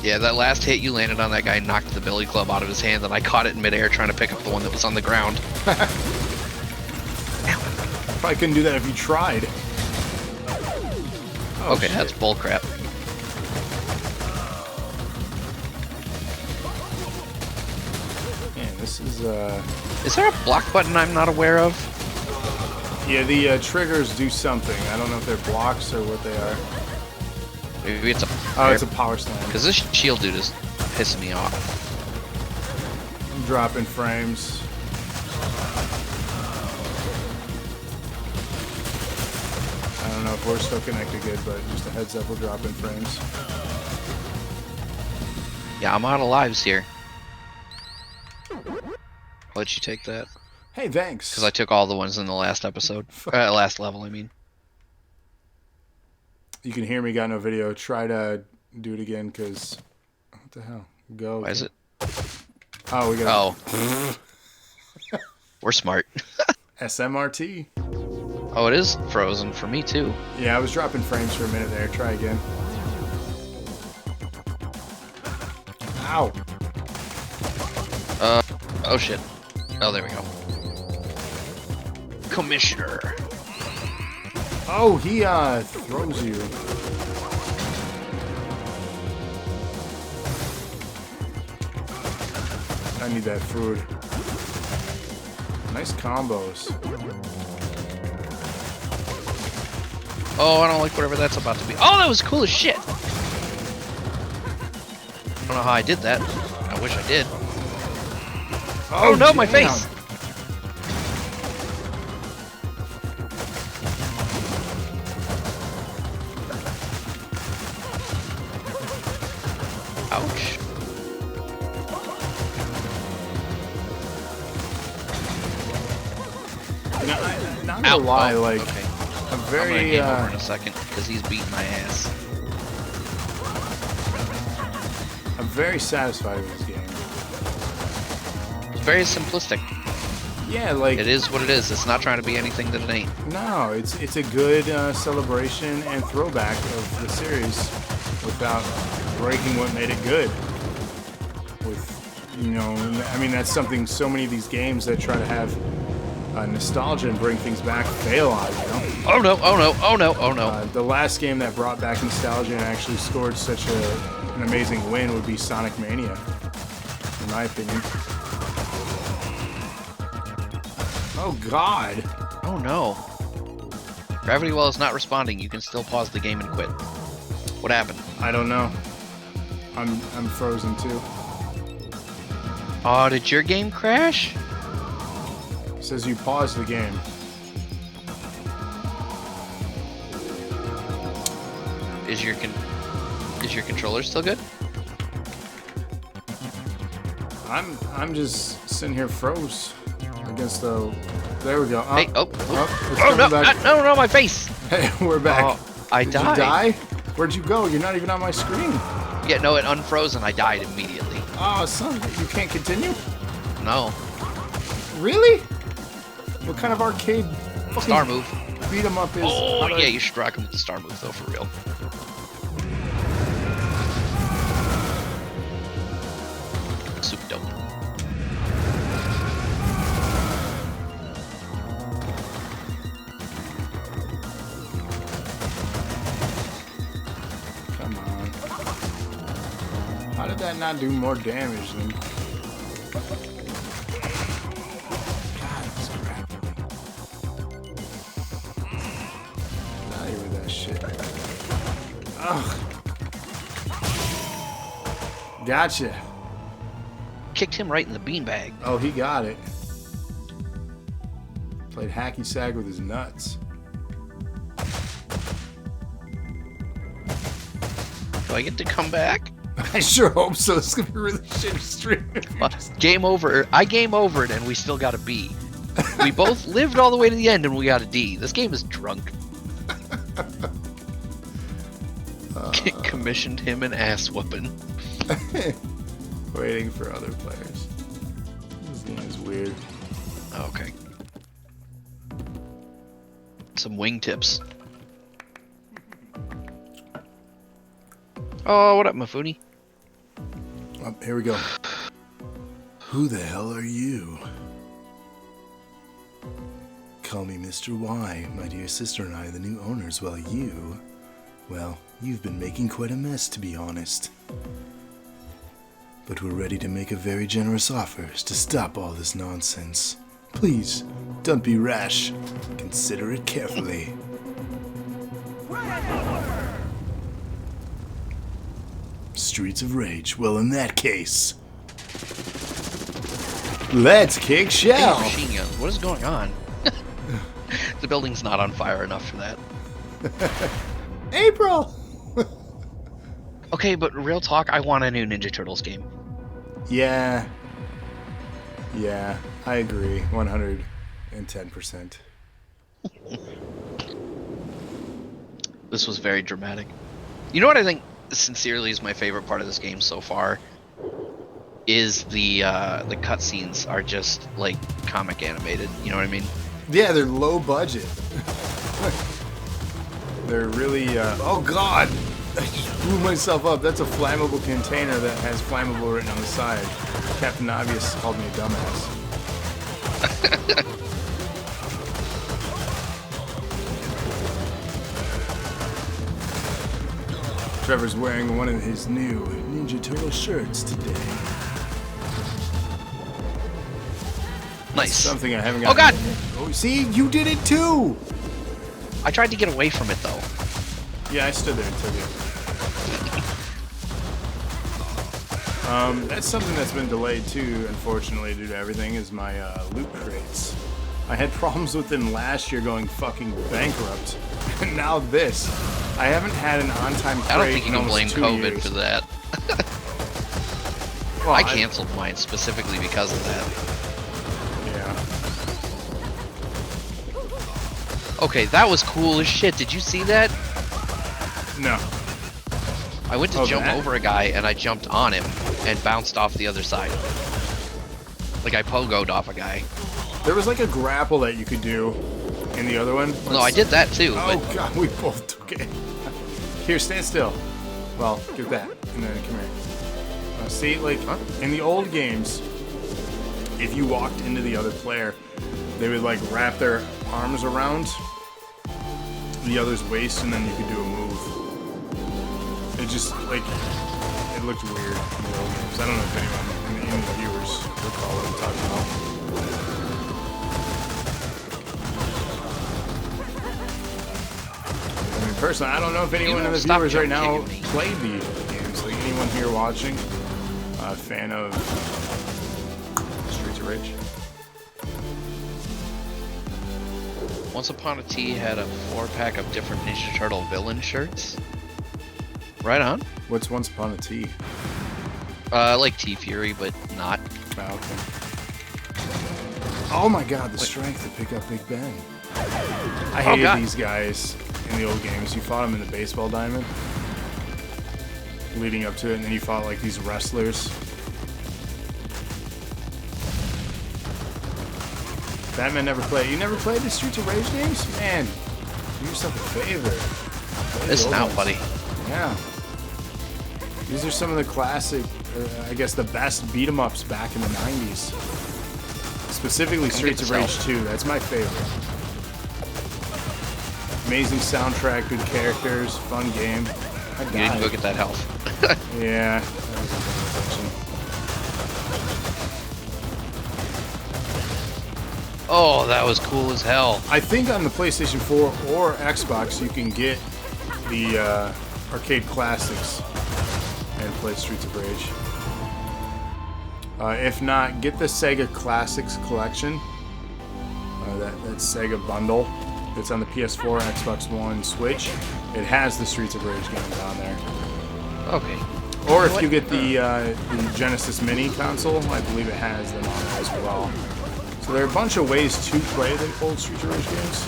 Yeah, that last hit you landed on that guy knocked the billy club out of his hand, and I caught it in midair trying to pick up the one that was on the ground. Probably couldn't do that if you tried. Oh, okay, shit. that's bullcrap. Man, this is Is there a block button I'm not aware of? yeah, the triggers do something. I don't know if they're blocks or what they are. Maybe it's a... Oh, it's a power slam. Because this shield dude is pissing me off. Dropping frames. I don't know if we're still connected good, but just a heads up, we're dropping frames. Yeah, I'm out of lives here. I'll let you take that. Hey, thanks. Because I took all the ones in the last episode. Last level, I mean. You can hear me, got no video. Try to do it again, because... What the hell? Go. Why is it? Oh, we got... Oh. We're smart. SMRT. Oh, it is frozen for me, too. Yeah, I was dropping frames for a minute there. Try again. Ow. Oh, shit. Oh, there we go. Commissioner. Oh, he throws you. I need that food. Nice combos. Oh, I don't like whatever that's about to be. Oh, that was cool as shit! I don't know how I did that. I wish I did. Oh no, my damn. face! Ouch. Not gonna lie, Oh, like, okay. I'm I'm gonna very, game over in a second because he's beating my ass. I'm very satisfied with this game. It's very simplistic. Yeah, like, It is what it is. It's not trying to be anything that it ain't. no, it's a good celebration and throwback of the series without breaking what made it good. With, you know, I mean, that's something so many of these games that try to have nostalgia and bring things back fail on, you know? Oh no, oh no, oh no, oh no. The last game that brought back nostalgia and actually scored such an amazing win would be Sonic Mania, in my opinion. Oh God! Oh no. Gravity Well is not responding. You can still pause the game and quit. What happened? I don't know. I'm frozen too. Oh, did your game crash? It says you paused the game. Is your controller still good? I'm just sitting here froze against the. There we go. Hey, It's oh coming no, back. no, my face. Hey, we're back. Oh, I Did died. you die? Where'd you go? You're not even on my screen. Yeah, no, it unfroze and I died immediately. Oh, son, you can't continue? No. Really? What kind of arcade Star move. beat 'em up is? Oh, how do yeah, I- you should rock him with the star move, though, for real. Super dope. Come on. How did that not do more damage than? God, this crap. Get out of here with that shit. Ugh. Gotcha. Kicked him right in the beanbag. Oh, he got it. Played hacky sag with his nuts. Do I get to come back? I sure hope so. This is gonna be a really shitty stream. If you just- Game over. I game overed and we still got a B. We both lived all the way to the end and we got a D. This game is drunk. Commissioned him an ass whooping. Waiting for other players. This game is weird. Okay. Some wingtips. Oh, what up, Mafuni? Oh, here we go. Who the hell are you? Call me Mr. Y. My dear sister and I are the new owners, while you... Well, you've been making quite a mess, to be honest. But we're ready to make a very generous offer to stop all this nonsense. Please, don't be rash. Consider it carefully. Streets of Rage. Well, in that case... Let's kick shell! Hey, machine guns. What is going on? The building's not on fire enough for that. April! Okay, but real talk, I want a new Ninja Turtles game. Yeah. Yeah, I agree. 110%. This was very dramatic. You know what I think sincerely is my favorite part of this game so far? Is the cutscenes are just like comic animated. You know what I mean? Yeah, they're low budget. They're really, oh god! I just blew myself up. That's a flammable container that has flammable written on the side. Captain Obvious called me a dumbass. Trevor's wearing one of his new Ninja Turtle shirts today. Nice. Something I haven't Oh got. god! Oh, see, you did it too! I tried to get away from it though. Yeah, I stood there and took it. That's something that's been delayed too, unfortunately, due to everything, is my loot crates. I had problems with them last year going fucking bankrupt. And now this. I haven't had an on-time crate I don't think you in can almost blame 2 COVID years. for that. Well, I canceled mine specifically because of that. Yeah. Okay, that was cool as shit. Did you see that? No. I went to Oh, jump that? over a guy and I jumped on him and bounced off the other side. Like I pogoed off a guy. There was like a grapple that you could do in the other one. No, I did that too. Oh But god, we both took it. Here, stand still. Well, get that, and then come here. See, like, in the old games, if you walked into the other player, they would, like, wrap their arms around the other's waist, and then you could do a move. It just, like, it looked weird in the old games. I don't know if anyone in the viewers recall what I'm talking about. I mean, personally, I don't know if anyone in the stop viewers right jump now kicking me. played these games. Like, anyone here watching, a fan of Streets of Rage? Once Upon a T had a 4-pack of different Ninja Turtle villain shirts. Right on. What's Once Upon a T? I like T-Fury, but not. Oh, okay. Oh my god, the strength to pick up Big Ben. I hated these guys in the old games. You fought them in the baseball diamond, leading up to it, and then you fought like these wrestlers. Batman never played. You never played the Streets of Rage games? Man, do yourself a favor. Listen out, buddy. Yeah. These are some of the classic, I guess the best beat 'em ups back in the 90s. Specifically Streets of Rage 2. That's my favorite. Amazing soundtrack, good characters, fun game. You didn't go get that health. Yeah. Oh, that was cool as hell. I think on the PlayStation 4 or Xbox you can get the arcade classics and play Streets of Rage. If not, get the Sega Classics collection. That Sega bundle. It's on the PS4, Xbox One, Switch. It has the Streets of Rage games on there. Okay. Or if you get the Genesis Mini console, I believe it has them on there as well. So there are a bunch of ways to play the old Streets of Rage games.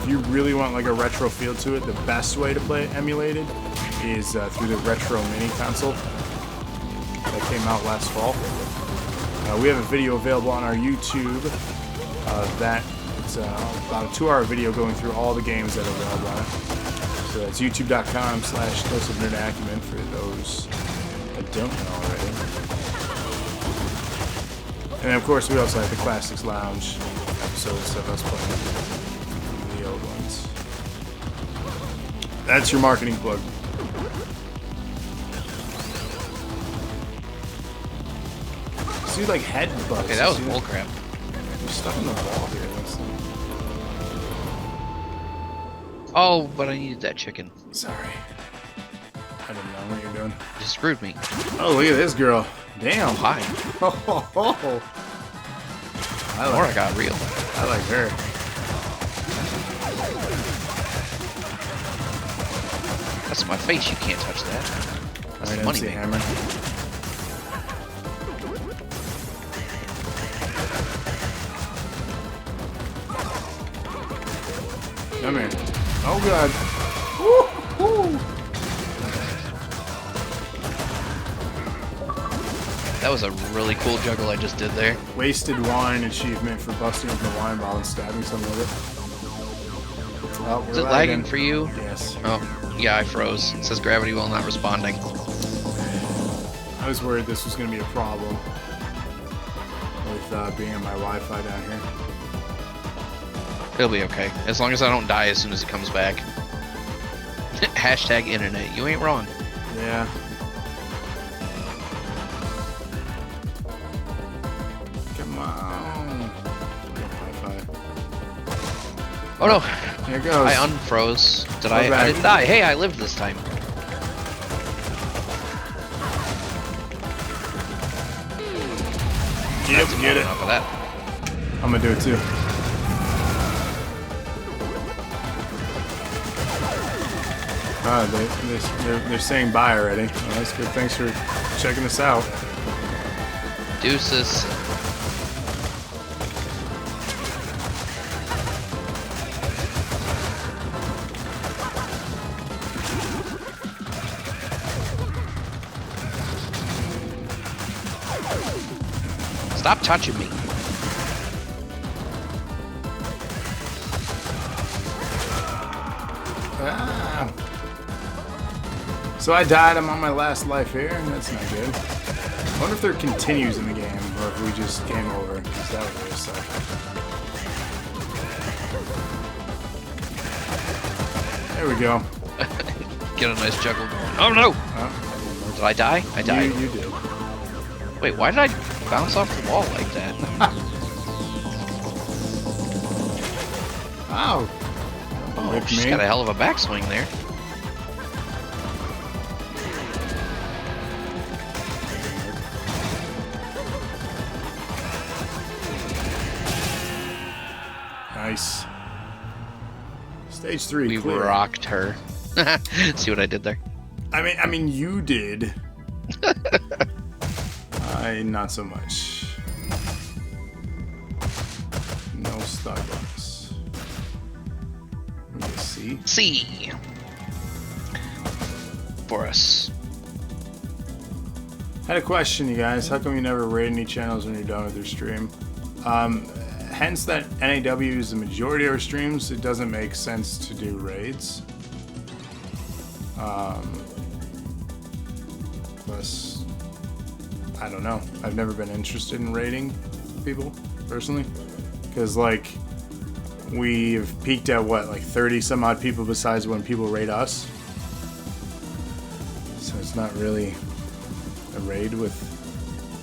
If you really want like a retro feel to it, the best way to play it emulated is through the Retro Mini console that came out last fall. We have a video available on our YouTube that it's about a 2-hour video going through all the games that are available on it. So that's youtube.com/dose-of-nerd-acumen for those that don't know already. And of course, we also have the Classics Lounge episodes of us playing the old ones. That's your marketing plug. See, like head bugs. Okay, that was bullcrap. You're stuck in the wall here. Oh, but I needed that chicken. Sorry. I didn't know what you're doing. You screwed me. Oh, look at this girl. Damn. Oh, hi. Oh. I got real. I like her. That's my face. You can't touch that. That's Alright, money MC maker. Hammer. Come here. Oh god. Woo! That was a really cool juggle I just did there. Wasted wine achievement for busting open the wine bottle and stabbing someone with it. Oh, Is it lagging for you? Yes. Oh, yeah, I froze. It says gravity while not responding. I was worried this was going to be a problem with being on my Wi-Fi down here. It'll be okay. As long as I don't die as soon as it comes back. Hashtag internet. You ain't wrong. Yeah. Come on. Wi-Fi. Oh no. Here it goes. I unfroze. Did Go I? back. I didn't die. Hey, I lived this time. Yep, get it. Enough of that. I'm gonna do it too. They're saying bye already. Oh, that's good. Thanks for checking us out. Deuces. Stop touching me. Ah. So I died. I'm on my last life here. That's not good. I wonder if there continues in the game, or if we just game over, because that would really suck. There we go. Get a nice juggle going. Oh no! Did I die? I died. You did. Wait, why did I bounce off the wall like that? Ow. Oh, she's got a hell of a backswing there. Nice. Stage 3 We clear. rocked her. See what I did there? I mean, you did. Not so much. No Starbucks. Let me see. C. For us. Had a question, you guys. How come you never raid any channels when you're done with your stream? Hence that NAW is the majority of our streams. It doesn't make sense to do raids. Plus, I don't know. I've never been interested in raiding people, personally. Because, like, we've peaked at, what, like 30 some odd people besides when people raid us. So it's not really a raid with,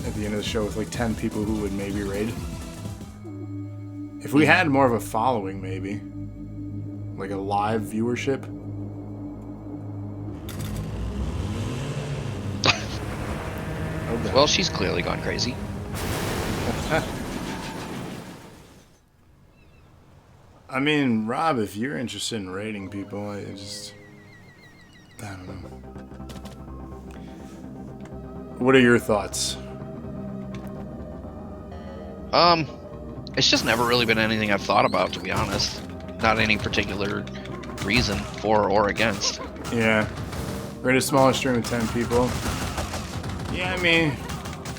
at the end of the show, with like 10 people who would maybe raid. If we had more of a following, maybe. Like a live viewership. Okay. Well, she's clearly gone crazy. I mean, Rob, if you're interested in raiding people, I don't know. What are your thoughts? It's just never really been anything I've thought about, to be honest. Not any particular reason for or against. Yeah. Raid a smaller stream of 10 people. Yeah, I mean,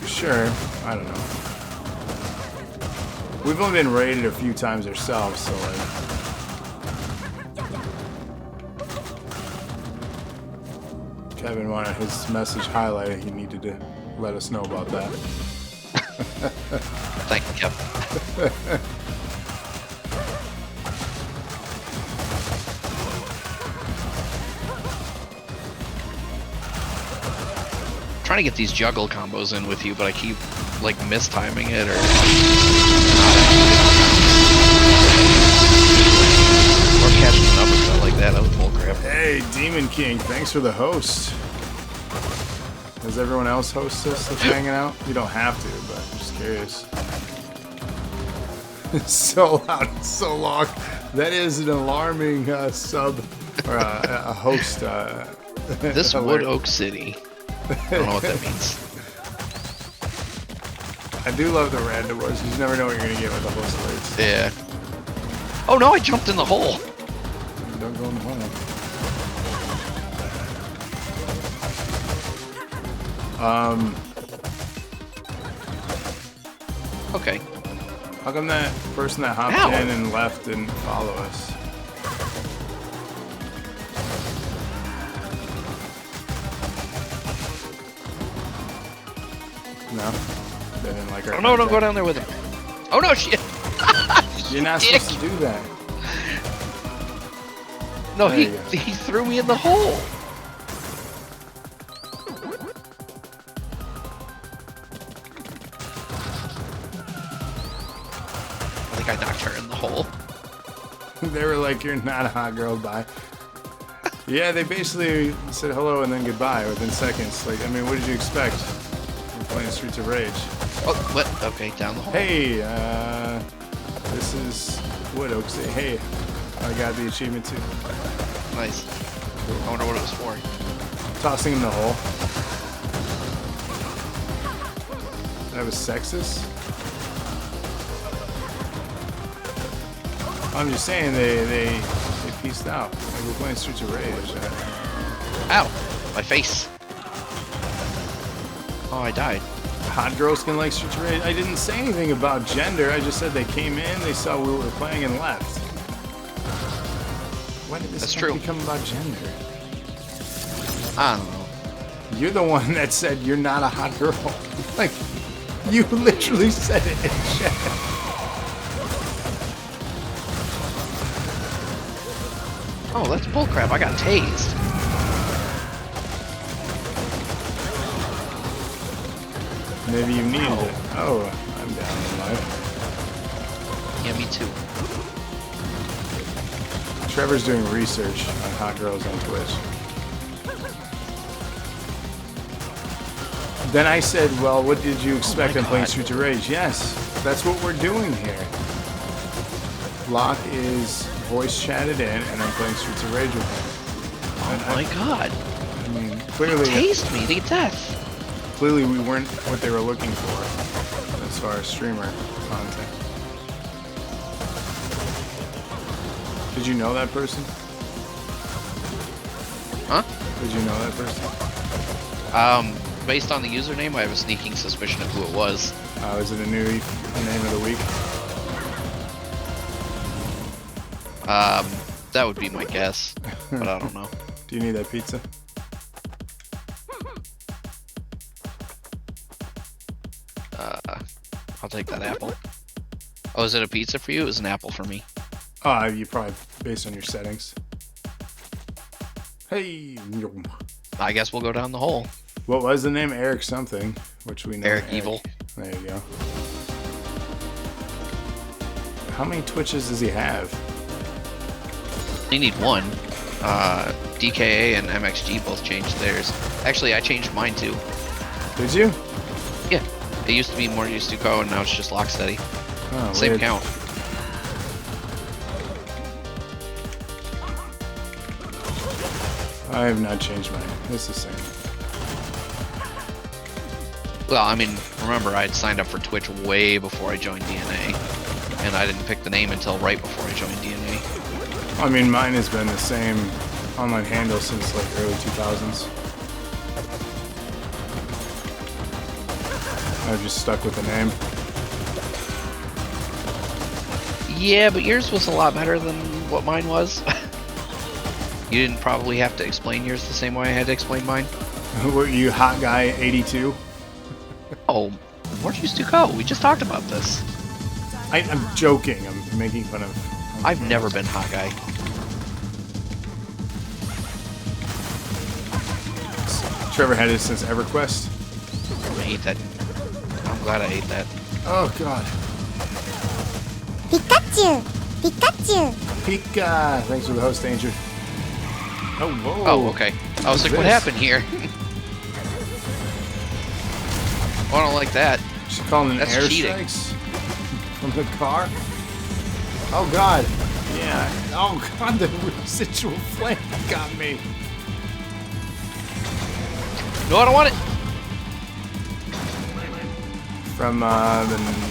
sure. I don't know. We've only been raided a few times ourselves, so like... Kevin wanted his message highlighted. He needed to let us know about that. Thank you, Kevin. Trying to get these juggle combos in with you, but I keep like mistiming it or catching an uppercut like that. That was bullcrap. Hey, Demon King, thanks for the host. Does everyone else host this that's hanging out? You don't have to, but I'm just curious. It's so loud and so long. That is an alarming sub or a host. This Wood Oak City. I don't know what that means. I do love the random ones. You just never know what you're gonna get with the host alerts. Yeah. Oh no! I jumped in the hole. Don't go in the hole. Okay. How come that person that hopped in and left didn't follow us? No? They didn't like our Oh no, don't go down there with him. Oh no, shit! You're not Dick. supposed to do that. No, There you go. he threw me in the hole. I think I knocked her in the hole. They were like, you're not a hot girl, bye. Yeah, they basically said hello and then goodbye within seconds. Like, I mean, what did you expect? We're playing Streets of Rage. Oh, what? Okay, down the hole. Hey, this is Wood Oak. Say, hey, I got the achievement too. Nice. I wonder what it was for. Tossing in the hole. That was sexist? I'm just saying they pieced out. Like, we're playing Streets of Rage. Ow! My face. Oh, I died. Hot girls can like Streets of Rage. I didn't say anything about gender. I just said they came in, they saw we were playing and left. When did this become about gender? I don't know. You're the one that said you're not a hot girl. Like, you literally said it in chat. Oh, that's bullcrap. I got tased. Maybe you needed it. Oh, I'm down in life. Yeah, me too. Trevor's doing research on hot girls on Twitch. Then I said, well, what did you expect in playing Streets of Rage? Yes, that's what we're doing here. Locke is voice chatted in, and I'm playing Streets of Rage with him. Oh my god. I mean, clearly... Tased me to death. clearly we weren't what they were looking for as far as streamer content. Did you know that person? Huh? Did you know that person? Based on the username, I have a sneaking suspicion of who it was. Is it a new name of the week? That would be my guess, but I don't know. Do you need that pizza? I'll take that apple. Oh, is it a pizza for you? It was an apple for me. You probably based on your settings. Hey, I guess we'll go down the hole. what was the name? Eric something, which we know. Eric Evil. There you go. How many Twitches does he have? You need one. DKA and MXG both changed theirs. Actually, I changed mine too. Did you? Yeah. It used to be more used to go, and now it's just Locke Steady. Oh, Same weird. count. I have not changed mine. It's the same. Well, I mean, remember, I had signed up for Twitch way before I joined DNA, and I didn't pick the name until right before I joined DNA. I mean, mine has been the same online handle since like early 2000s. I've just stuck with the name. Yeah, but yours was a lot better than what mine was. You didn't probably have to explain yours the same way I had to explain mine. Were you Hot Guy 82? Oh, where'd you used to go? We just talked about this. I'm joking. I'm making fun of. I've never been Hot Guy. Trevor had it since EverQuest. I hate that. I'm glad I ate that. Oh God. Pikachu! Pikachu! Pika. Thanks for the host, Danger. Oh, whoa. Oh, okay. I was like, what this? happened here? Oh, I don't like that. She's calling in That's cheating. airstrikes from the car. Oh God. Yeah. Oh God, the residual flame got me. No, I don't want it. From the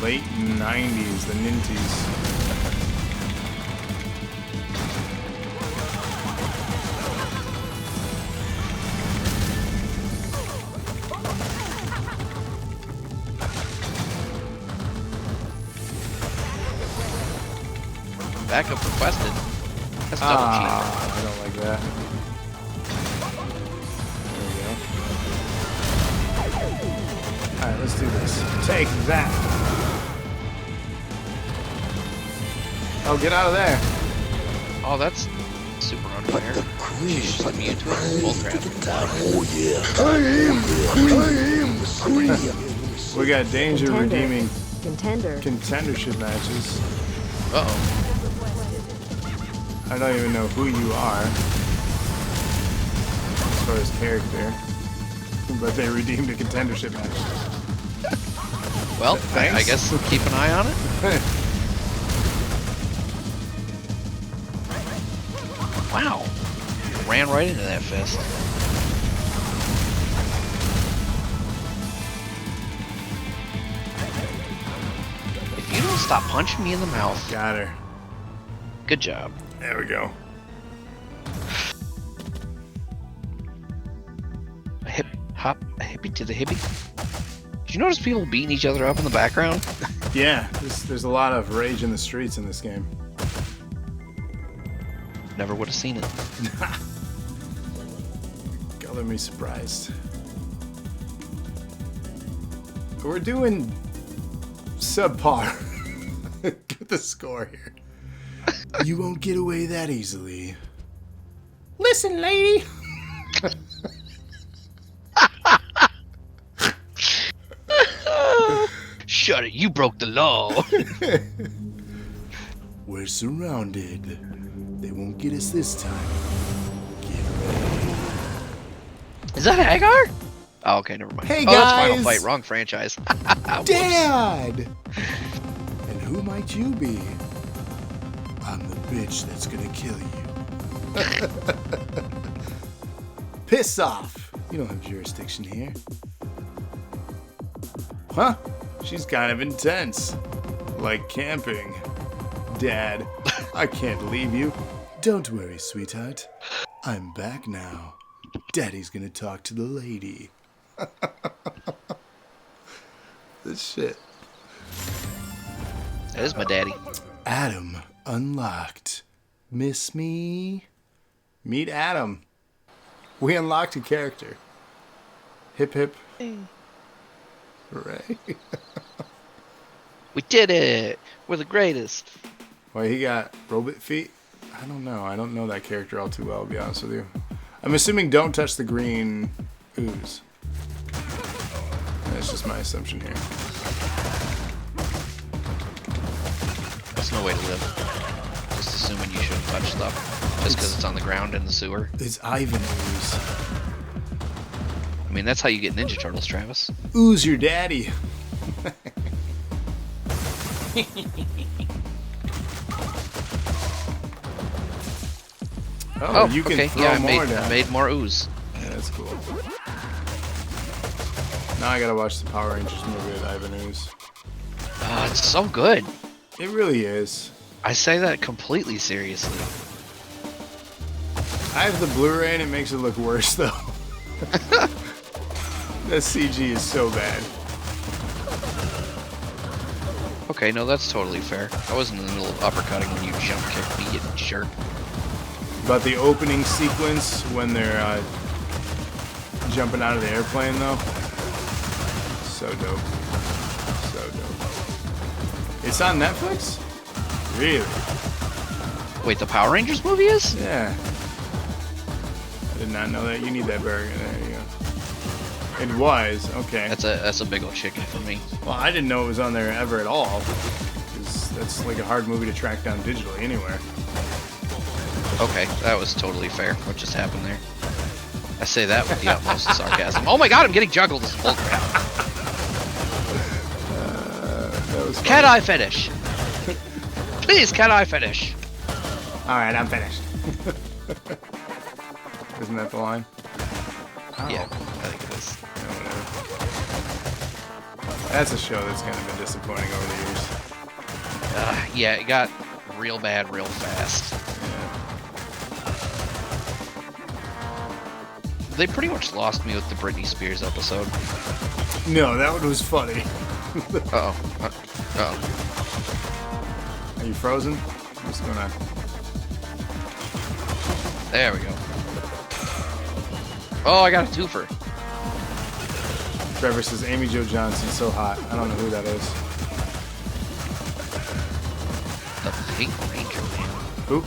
late 90s, the Ninties. Backup requested. That's double cheating. I don't like that. There we go. Alright, let's do this. Take that. Oh, get out of there. Oh, that's super unfair. She just let me into it. Full crap. We got danger Contender. redeeming Contender. contendership matches. Uh-oh. I don't even know who you are as far as character, but they redeemed a contendership match. Well, I Thanks. guess keep an eye on it. Wow. Ran right into that fist. If you don't stop punching me in the mouth, Got her. good job. There we go. A hip hop, a hippie to the hippie. Did you notice people beating each other up in the background? Yeah, there's a lot of rage in the streets in this game. Never would have seen it. Color me surprised. We're doing subpar. Get the score here. You won't get away that easily. Listen, lady. Shut it, you broke the law. We're surrounded. They won't get us this time. Get ready. Is that Hagar? Oh, okay, never mind. Hey, oh, that's Final guys. Fight, wrong franchise. Whoops. Dad! And who might you be? I'm the bitch that's gonna kill you. Piss off! You don't have jurisdiction here. Huh? She's kind of intense. Like camping. Dad, I can't leave you. Don't worry, sweetheart. I'm back now. Daddy's gonna talk to the lady. This shit. That is my daddy. Adam unlocked. Miss me? Meet Adam. We unlocked a character. Hip hip. Hooray. We did it! We're the greatest. Why, he got robot feet? I don't know. I don't know that character all too well, to be honest with you. I'm assuming don't touch the green ooze. That's just my assumption here. That's no way to live. Just assuming you shouldn't touch stuff. Just because it's on the ground in the sewer. It's Ivan ooze. I mean, that's how you get Ninja Turtles, Travis. Ooze your daddy. Oh, you can okay. throw Yeah, more I down. made more ooze. Yeah, that's cool. Now I gotta watch the Power Rangers movie with Ivan Ooze. It's so good. It really is. I say that completely seriously. I have the Blu-ray and it makes it look worse though. The CG is so bad. Okay, no, that's totally fair. I was in the middle of uppercutting when you jump kicked me, you jerk. But the opening sequence when they're jumping out of the airplane though, so dope. So dope. It's on Netflix? Really? Wait, the Power Rangers movie is? Yeah. I did not know that. You need that burger. There you go. It was. Okay. That's a big old chicken for me. Well, I didn't know it was on there ever at all. 'Cause that's like a hard movie to track down digitally anywhere. Okay, that was totally fair. What just happened there? I say that with the utmost sarcasm. Oh my god, I'm getting juggled. This is bullcrap. That was Can I finish? Please, can I finish? Alright, I'm finished. Isn't that the line? Oh. Yeah, I think it is. Yeah, whatever. That's a show that's kind of been disappointing over the years. Yeah, it got real bad real fast. They pretty much lost me with the Britney Spears episode. No, that one was funny. Uh-oh. Uh-oh. Are you frozen? What's going on? There we go. Oh, I got a twofer. Trevor says Amy Jo Johnson's so hot. I don't know who that is. The Pink Ranger, man. Who?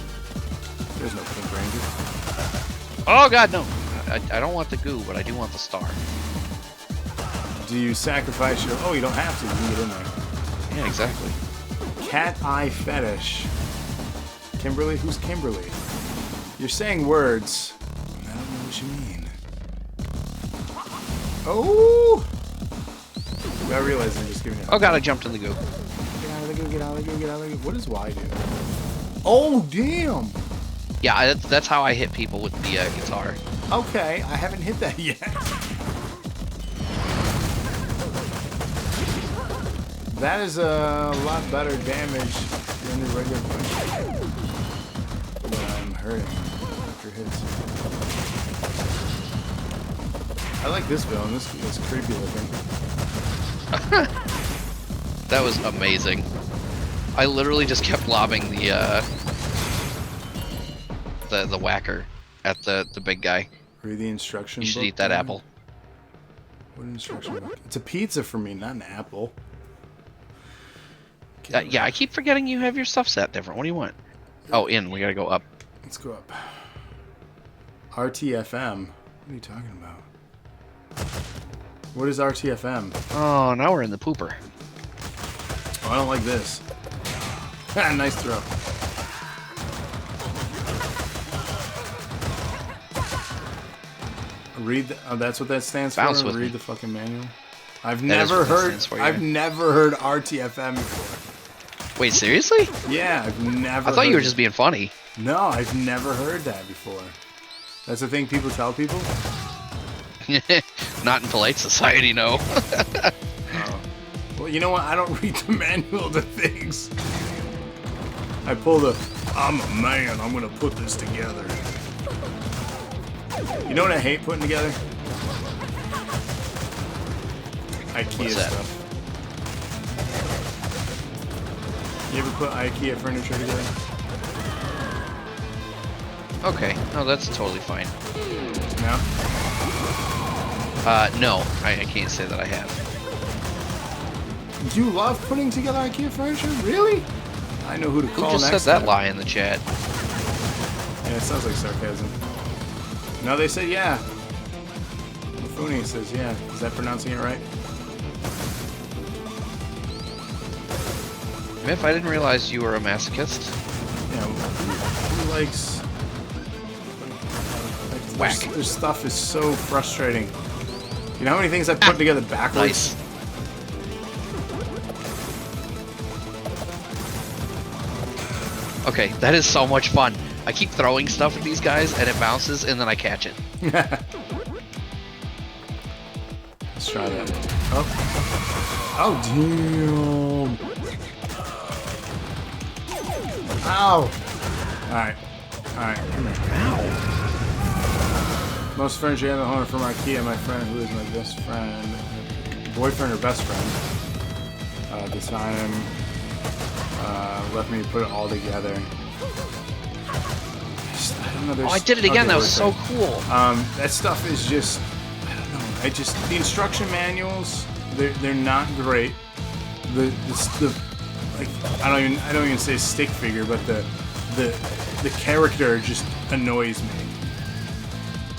There's no Pink Ranger. Oh god, no. I don't want the goo, but I do want the star. Do you sacrifice your... Oh, you don't have to. You can get in there. Yeah, exactly. Cat eye fetish. Kimberly? Who's Kimberly? You're saying words. I don't know what you mean. Oh! I realize I'm just giving you... Oh god, I jumped in the goo. Get out of the goo, get out of the goo, get out of the goo. What does Y do? Oh, damn! Yeah, that's how I hit people with the guitar. Okay, I haven't hit that yet. That is a lot better damage than the regular punch. But I'm hurting after hits. I like this villain. This is creepy looking. That was amazing. I literally just kept lobbing the whacker at the big guy. Read the instruction You should book, eat that man. apple. What instruction book? It's a pizza for me, not an apple. Yeah, I keep forgetting you have your stuff set different. What do you want? Oh, in. We gotta go up. Let's go up. RTFM. What are you talking about? What is RTFM? Oh, now we're in the pooper. Oh, I don't like this. Nice throw. Read. Oh, that's what that stands Bounce for. with Read me. the fucking manual. I've That is never what that heard. stands for, yeah. I've never heard RTFM before. Wait, seriously? Yeah, I've never. I thought you were heard- just being funny. No, I've never heard that before. That's the thing people tell people. Not in polite society, no. Oh. Well, you know what? I don't read the manual to things. I pull the, I'm a man, I'm gonna put this together. You know what I hate putting together? IKEA What's that? stuff. You ever put IKEA furniture together? Okay, no, that's totally fine. No? No, I can't say that I have. You love putting together IKEA furniture? Really? I know who to Who call just said next that time. lie in the chat? Yeah, it sounds like sarcasm. No, they said yeah. Funi says yeah. Is that pronouncing it right? Miff, I didn't realize you were a masochist. Yeah, who likes... Whack. Their stuff is so frustrating. You know how many things I've put together backwards? Nice. Okay, that is so much fun. I keep throwing stuff at these guys and it bounces and then I catch it. Let's try that. Oh. Oh, damn. Ow. Alright. Alright, come here. Ow. Most furniture I have at home are from IKEA. My friend, who is my best friend, boyfriend or best friend, designed him, left me to put it all together. I don't know, Oh, I did it again. okay, That was so wait. cool. That stuff is just, I don't know. The instruction manuals, they're not great. The like I don't even say stick figure, but the character just annoys me.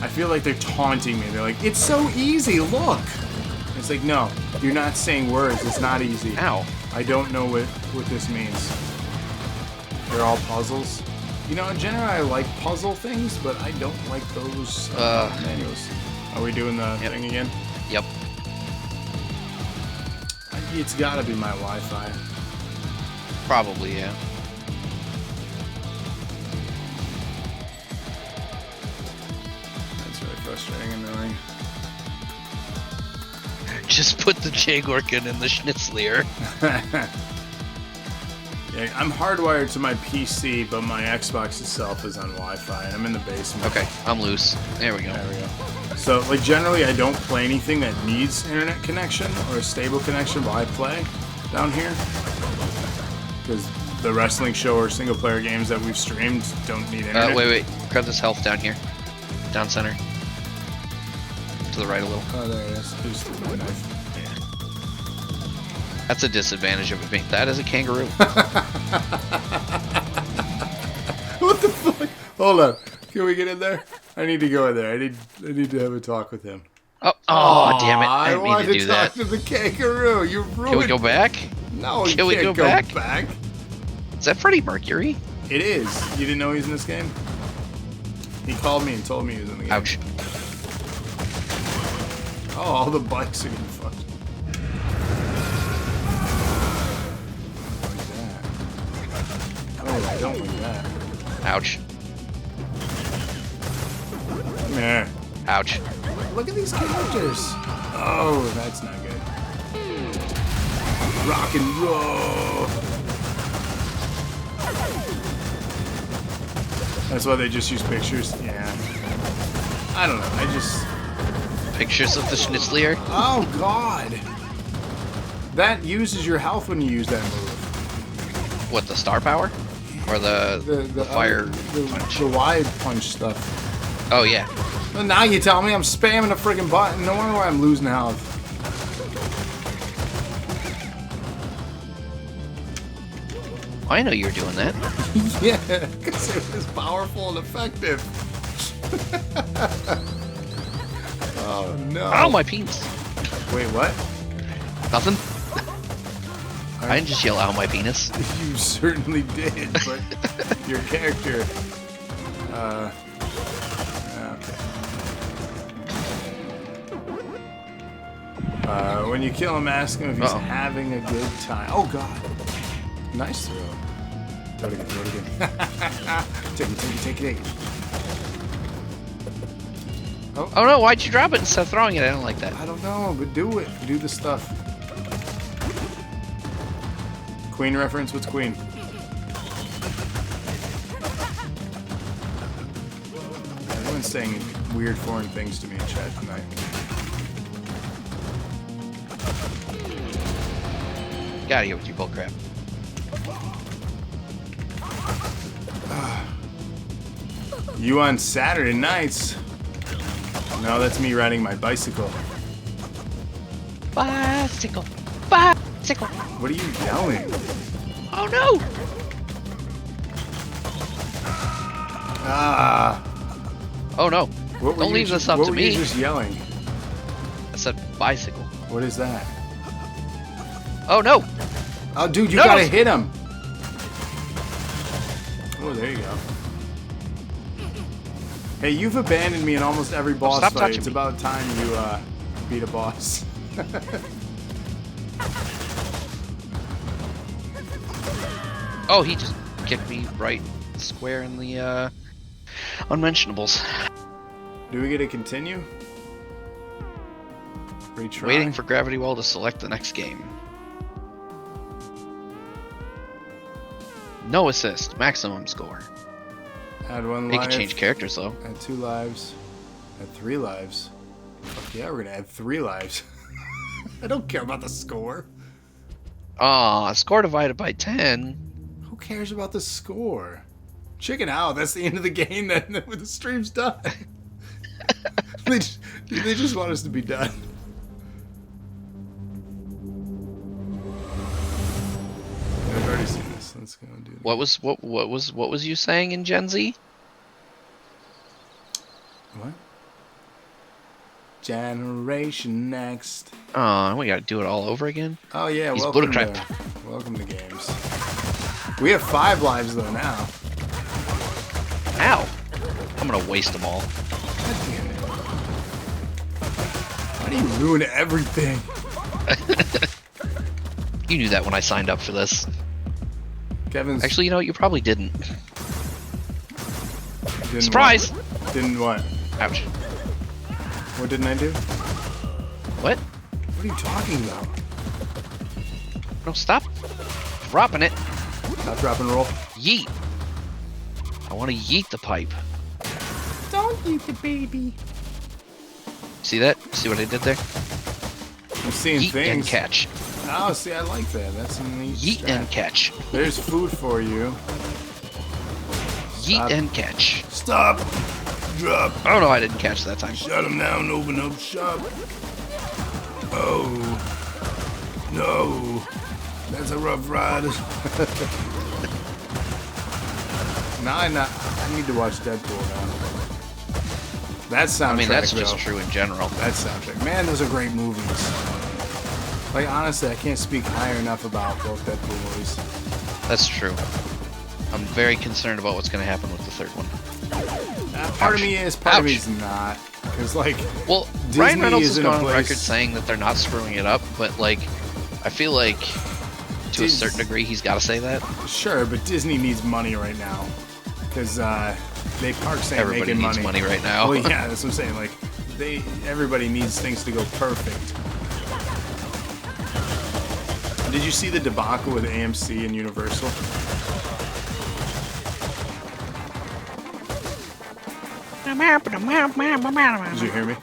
I feel like they're taunting me. They're like, it's so easy, look. It's like, no, you're not saying words. It's not easy. Ow. I don't know what this means. They're all puzzles. You know, in general, I like puzzle things, but I don't like those manuals. Are we doing the thing again? Yep. It's gotta be my Wi-Fi. Probably, yeah. That's really frustrating and annoying. Just put the J-Gorkin in the Schnitzler. Yeah, I'm hardwired to my PC, but my Xbox itself is on Wi-Fi, and I'm in the basement. Okay, I'm loose. There we go. There we go. So, like, generally, I don't play anything that needs internet connection or a stable connection while I play down here. Because the wrestling show or single-player games that we've streamed don't need internet. Wait. Grab this health down here. Down center. To the right a little. Oh, there it is. There's the knife. That's a disadvantage of it being. That is a kangaroo. What the fuck? Hold on. Can we get in there? I need to go in there. I need to have a talk with him. Oh, damn it. I didn't mean wanted to do talk that. to the kangaroo. You ruined. Can we go back? No, Can you we can't go back? back. Is that Freddie Mercury? It is. You didn't know he was in this game? He called me and told me he was in the game. Ouch. Oh, all the bikes are getting fucked. Like that. Oh, I don't like that. Ouch. Come here. Ouch. Look at these characters. Oh, that's not good. Rock and roll. That's why they just use pictures. Yeah. I don't know. I just. Pictures of the Schnitzler? Oh God. That uses your health when you use that move. What, the star power? Or the fire punch? The wide punch stuff. Oh, yeah. Well, now you tell me I'm spamming a freaking button. No wonder why I'm losing health. I know you were doing that. Yeah, because it was powerful and effective. Oh no. Oh, my penis. Wait, what? Nothing? I didn't just yell out my penis. You certainly did, but your character. Okay. When you kill him, ask him if he's having a good time. Oh God. Nice throw. Do it again, do it again. Take it. Oh no, why'd you drop it instead of throwing it? I don't like that. I don't know, but do it. Do the stuff. Queen reference? What's Queen? Everyone's saying weird foreign things to me in chat tonight. Gotta get with your bullcrap. You on Saturday nights? No, that's me riding my bicycle. Bicycle. Bicycle. What are you yelling? Oh no! Ah. Oh no. What were Don't you leave this up what to were me. You just yelling? I said bicycle. What is that? Oh no! Oh, dude, you No, gotta no. hit him. Oh, there you go. Hey, you've abandoned me in almost every boss stop fight. touching It's me. about time you beat a boss. Oh, he just kicked me right square in the unmentionables. Do we get to continue? Retry? Waiting for Gravity Well to select the next game. No assist, maximum score. Add one He life. can change characters though. Add 2 lives. Add 3 lives. Fuck yeah, we're gonna add 3 lives. I don't care about the score. Aw, score divided by 10. Who cares about the score? Chicken out. That's the end of the game. Then when the stream's done, they just want us to be done. I've already seen this. Let's go and do it. What was you saying in Gen Z? What? Generation Next. Aw, we gotta do it all over again? Oh yeah, He's welcome Buddha to, welcome to games. We have 5 lives though now. Ow! I'm gonna waste them all. God damn it. Why do you ruin everything? You knew that when I signed up for this. Kevin's Actually, you know what? You probably didn't. didn't Surprise! What? Didn't what? Ouch. What didn't I do? What? What are you talking about? No, stop dropping it. Not drop and roll. Yeet. I want to yeet the pipe. Don't eat the baby. See that? See what I did there? I'm seeing Yeet things. and catch. Oh, see, I like that. That's a neat Yeet strat. and catch. There's food for you. Yeet Stop. and catch. Stop. Drop. Oh no, I didn't catch that time. Shut him down. Open up shop. Oh. No. That's a rough ride. I need to watch Deadpool now. That soundtrack, I mean, that's though, just true in general. That soundtrack. Man, those are great movies. Like, honestly, I can't speak higher enough about both Deadpool movies. That's true. I'm very concerned about what's going to happen with the third one. Part of Ouch. me is, part of Ouch. me is not. Because, like, Well, Disney Ryan Reynolds is has in a gone on place- record saying that they're not screwing it up, but like, I feel like to a certain degree he's got to say that. sure, but Disney needs money right now. Because they parks ain't Everybody making needs money right now. Well, yeah, that's what I'm saying. Like, everybody needs things to go perfect. Did you see the debacle with AMC and Universal? Did you hear me?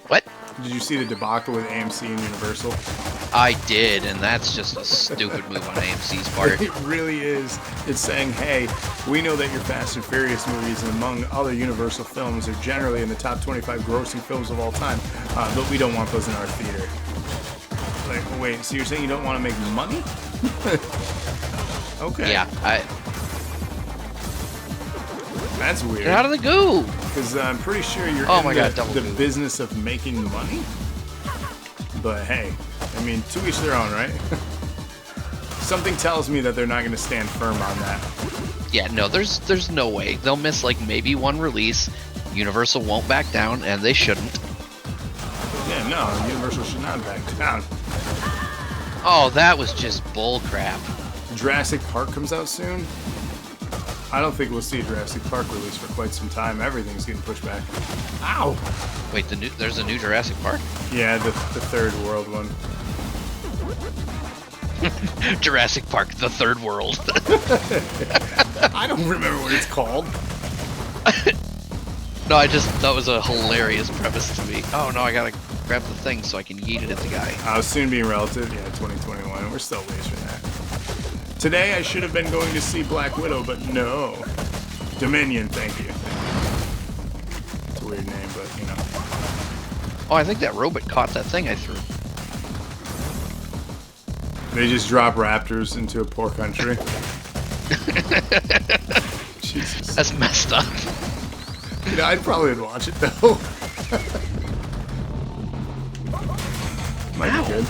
What? Did you see the debacle with AMC and Universal? I did, and that's just a stupid move on AMC's part. It really is. It's saying, hey, we know that your Fast and Furious movies, and among other Universal films, are generally in the top 25 grossing films of all time, but we don't want those in our theater. Like, wait, so you're saying you don't want to make money? Okay. Yeah, That's weird. get out of the goo! Because I'm pretty sure you're Oh in my God, double the goo. business of making money. But hey, I mean, to each their own, right? Something tells me that they're not going to stand firm on that. Yeah, no, there's no way. They'll miss like maybe one release. Universal won't back down, and they shouldn't. Yeah, no, Universal should not back down. Oh, that was just bull crap. Jurassic Park comes out soon. I don't think we'll see a Jurassic Park release for quite some time. Everything's getting pushed back. Ow! Wait, there's a new Jurassic Park? Yeah, the third world one. Jurassic Park, the third world. I don't remember what it's called. No, that was a hilarious premise to me. Oh no, I gotta grab the thing so I can yeet it at the guy. Soon being relative. Yeah, 2021. We're still ways from that. Today I should have been going to see Black Widow, but no. Dominion, thank you. It's a weird name, but you know. Oh, I think that robot caught that thing I threw. They just drop raptors into a poor country. Jesus. That's messed up. You know, I'd probably watch it though. Might be good.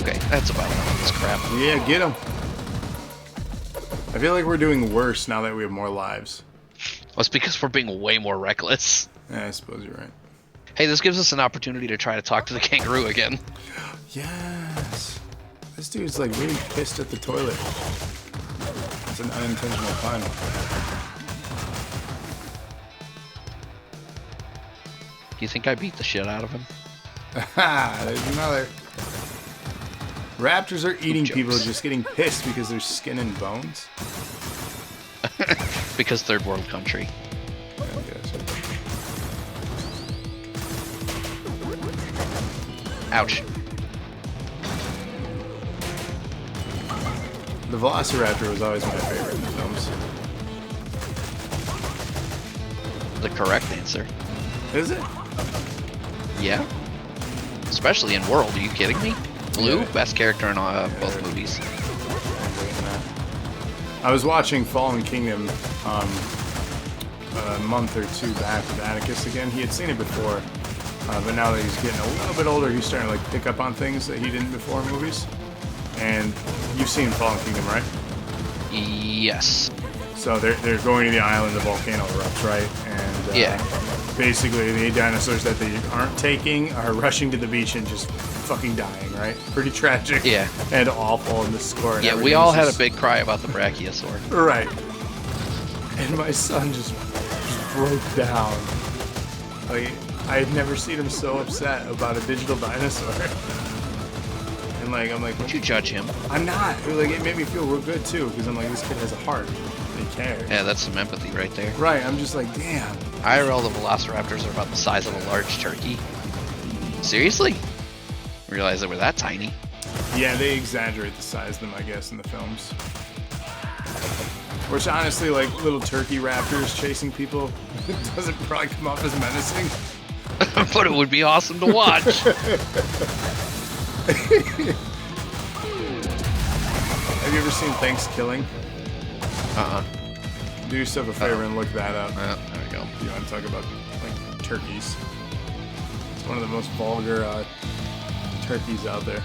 Okay, that's about enough of this crap. Yeah, get him. I feel like we're doing worse now that we have more lives. Well, it's because we're being way more reckless. Yeah, I suppose you're right. Hey, this gives us an opportunity to try to talk to the kangaroo again. Yes. This dude's like really pissed at the toilet. It's an unintentional pun. Do you think I beat the shit out of him? There's another. Raptors are eating Jokes. people just getting pissed because there's skin and bones. Because third world country. I guess. Ouch. The Velociraptor was always my favorite in the films. The correct answer. Is it? Yeah. Especially in World, are you kidding me? Blue, Yeah. best character in both movies. I was watching Fallen Kingdom a month or two back with Atticus again. He had seen it before, but now that he's getting a little bit older, he's starting to like pick up on things that he didn't before in movies. And you've seen Fallen Kingdom, right? Yes. So they're going to the island, the volcano erupts, right? And Yeah. basically the dinosaurs that they aren't taking are rushing to the beach and just fucking dying, right? Pretty tragic. Yeah. And awful in the score. And Yeah, we everything's all had a just- big cry about the Brachiosaur. Right. And my son just broke down. Like, I had never seen him so upset about a digital dinosaur. And like, I'm like, Would you judge him? I'm not. Like, it made me feel real good too, because I'm like, this kid has a heart. He cares. Yeah, that's some empathy right there. Right. I'm just like, damn. IRL, the Velociraptors are about the size of a large turkey. Seriously? Realize they were that tiny. Yeah, they exaggerate the size of them, I guess, in the films. Which honestly, like little turkey raptors chasing people, doesn't probably come off as menacing. But it would be awesome to watch. Have you ever seen Thanksgiving? Uh-uh. Do yourself a favor and look that up. There we go. If you want to talk about like turkeys. It's one of the most vulgar turkeys out there.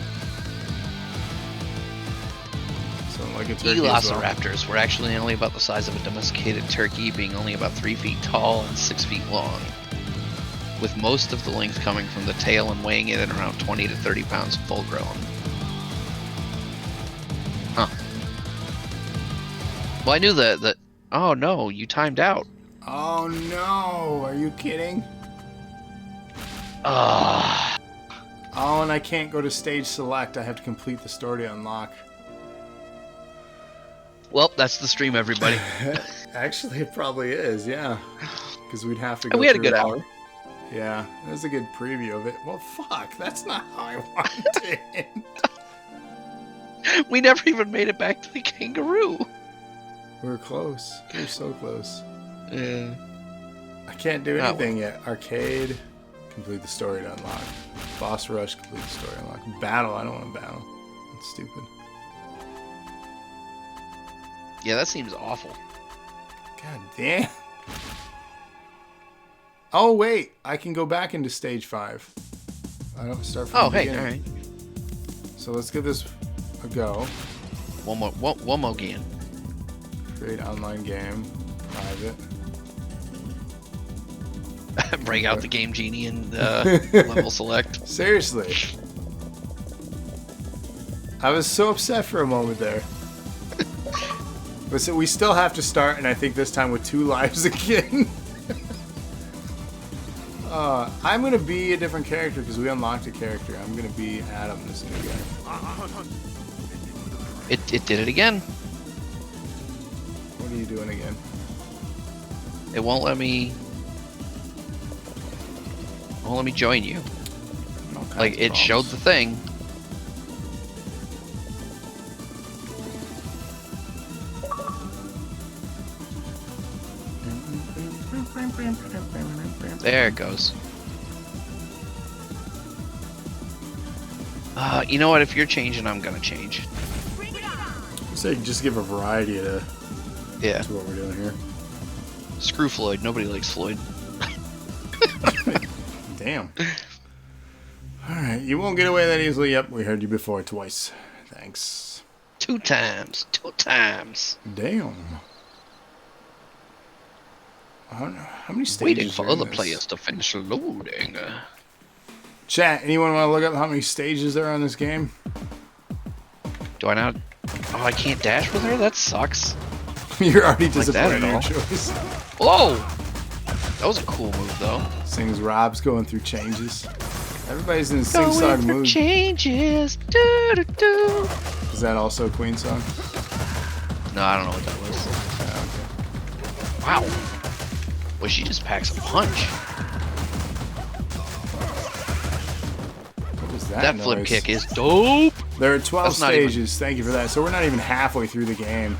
So like a turkey as well. Velociraptors were actually only about the size of a domesticated turkey, being only about 3 feet tall and 6 feet long, with most of the length coming from the tail and weighing in at around 20 to 30 pounds full grown. Huh. Well, I knew that. Oh no, you timed out. Oh no, are you kidding? Ah. Oh, and I can't go to stage select. I have to complete the story to unlock. Well, that's the stream, everybody. Actually, it probably is, yeah. Because we'd have to go And we had a through good it all. hour. Yeah, that was a good preview of it. Well, fuck, that's not how I wanted it. We never even made it back to the kangaroo. We were close. We were so close. Yeah. I can't do Oh, anything yet. Arcade, complete the story to unlock. Boss rush, complete the story to unlock. Battle, I don't want to battle. That's stupid. Yeah, that seems awful. God damn. Oh, wait. I can go back into stage 5. I don't start from Oh, the hey, beginning. alright. So let's give this a go. One more again. Create online game. Private. Break out the game genie and level select. Seriously. I was so upset for a moment there. But so we still have to start, and I think this time with 2 lives again. I'm gonna be a different character because we unlocked a character. I'm gonna be Adam, this new guy. It did it again. What are you doing again? It won't let me. Won't let me join you. All kinds Like of it showed the thing. There it goes. You know what? If you're changing, I'm gonna change. So just give a variety to Yeah. what we're doing here. Screw Floyd. Nobody likes Floyd. Damn. Alright, you won't get away that easily. Yep, we heard you before twice. Thanks. 2 times. 2 times. Damn. How many stages Waiting for are in other this? players to finish loading. Chat, anyone want to look up how many stages there are on this game? Do I not? Oh, I can't dash with her? That sucks. You're already Like that disappointed at in your all. choice. Whoa! That was a cool move, though. Sings Rob's going through changes. Everybody's in a sing-song mood. changes. Do, do, do. Is that also a Queen song? No, I don't know what that was. Oh, Wow. Well, she just packs a punch. okay. What was that That noise? flip kick is dope. There are 12 That's not even- stages. Thank you for that. So we're not even halfway through the game.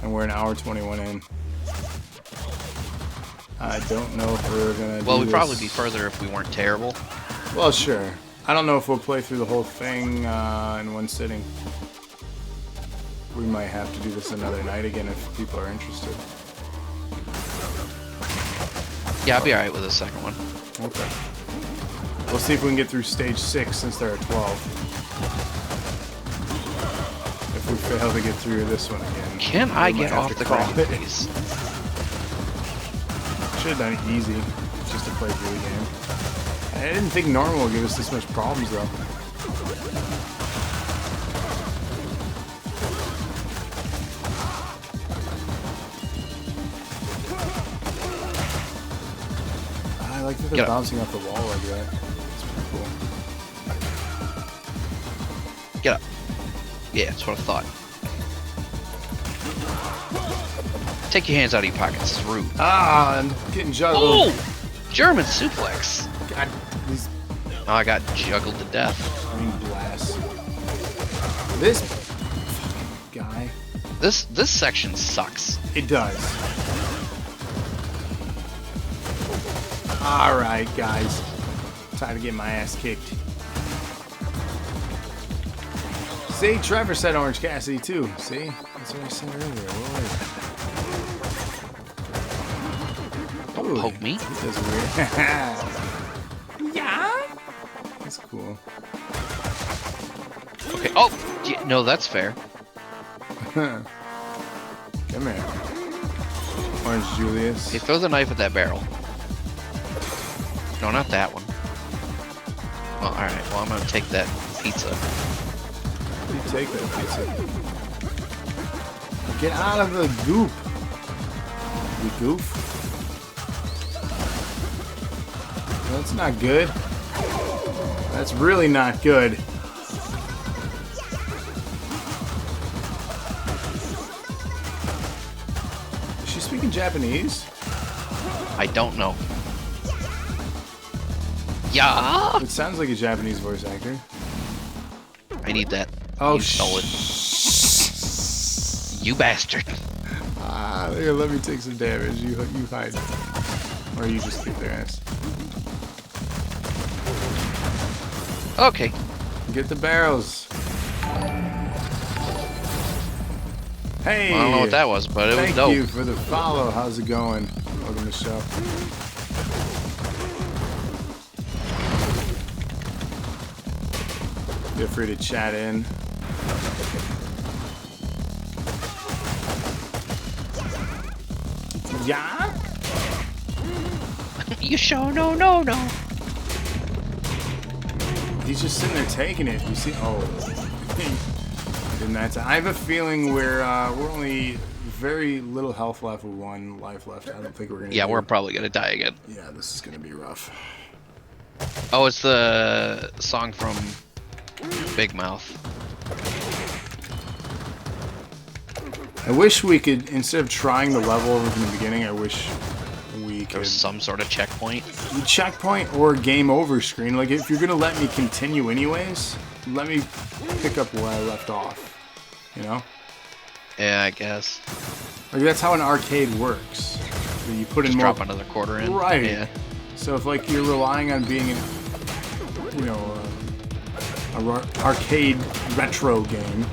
And we're an hour 21 in. I don't know if we're going to Well, do we'd probably this. be further if we weren't terrible. Well, sure. I don't know if we'll play through the whole thing in one sitting. We might have to do this another night again if people are interested. Yeah, I'll be alright with the second one. Okay. We'll see if we can get through stage 6 since there are 12. If we fail to get through this one again. Can we I might get have off to the crawl ground, it. please? Should have done it easy, just to play through the game. I didn't think normal would give us this much problems, though. I like that they're Get up. bouncing off the wall like that. It's pretty cool. Get up. Yeah, that's what I thought. Take your hands out of your pockets. It's rude. Ah, I'm getting juggled. Oh! German suplex. God, these Oh, I got juggled to death. green blasts. This guy. This section sucks. It does. Alright, guys. Time to get my ass kicked. See, Trevor said Orange Cassidy too. See? That's what I said earlier. What Don't poke me. He does weird. Yeah? That's cool. Okay. Oh! Yeah, no, that's fair. Come here. Orange Julius. Okay, throw the knife at that barrel. No, not that one. Well, alright. Well, I'm gonna take that pizza. You take that pizza. Get out of the goop. You goof. That's not good. That's really not good. Is she speaking Japanese? I don't know. Yeah! It sounds like a Japanese voice actor. I need that. Oh, You stole it. You bastard. Ah, here, let me take some damage. You hide. Or you just kick their ass. Okay. Get the barrels. Hey! Well, I don't know what that was, but it was Thank dope. you for the follow. How's it going? Welcome to the show. Feel free to chat in. Yeah? You sure no. He's just sitting there taking it. You see? Oh. Didn't that I have a feeling we're only very little health left with 1 life left. I don't think we're gonna Yeah, do- we're probably gonna die again. Yeah, this is gonna be rough. Oh, it's the song from Big Mouth. I wish we could, instead of trying the level over from the beginning, I wish we There could was some sort of checkpoint. checkpoint or game over screen. Like, if you're gonna let me continue anyways, let me pick up where I left off. You know? Yeah, I guess. Like, that's how an arcade works. So you put Just in more. drop another quarter in. Right. Yeah. So if like you're relying on being, you know, arcade retro game.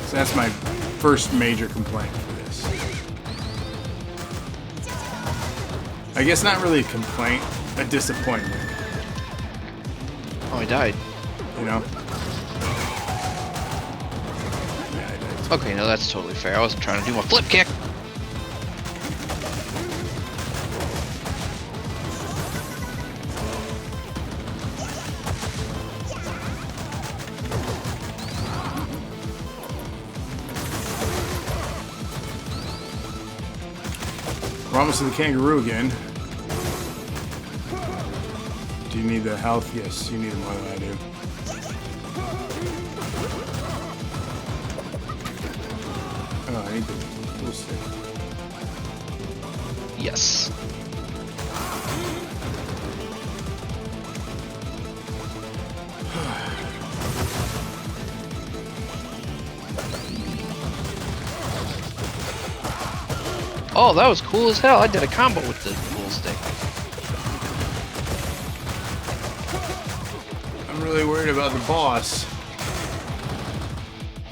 So that's my first major complaint for this. I guess not really a complaint, a disappointment. Oh, I died. You know. Yeah, I did. Okay, no, that's totally fair. I wasn't trying to do my flip kick. We're almost to the kangaroo again. Do you need the health? Yes, you need it more than I do. Oh, I need the pool stick. Yes. Oh, that was cool as hell. I did a combo with the pool stick. I'm really worried about the boss.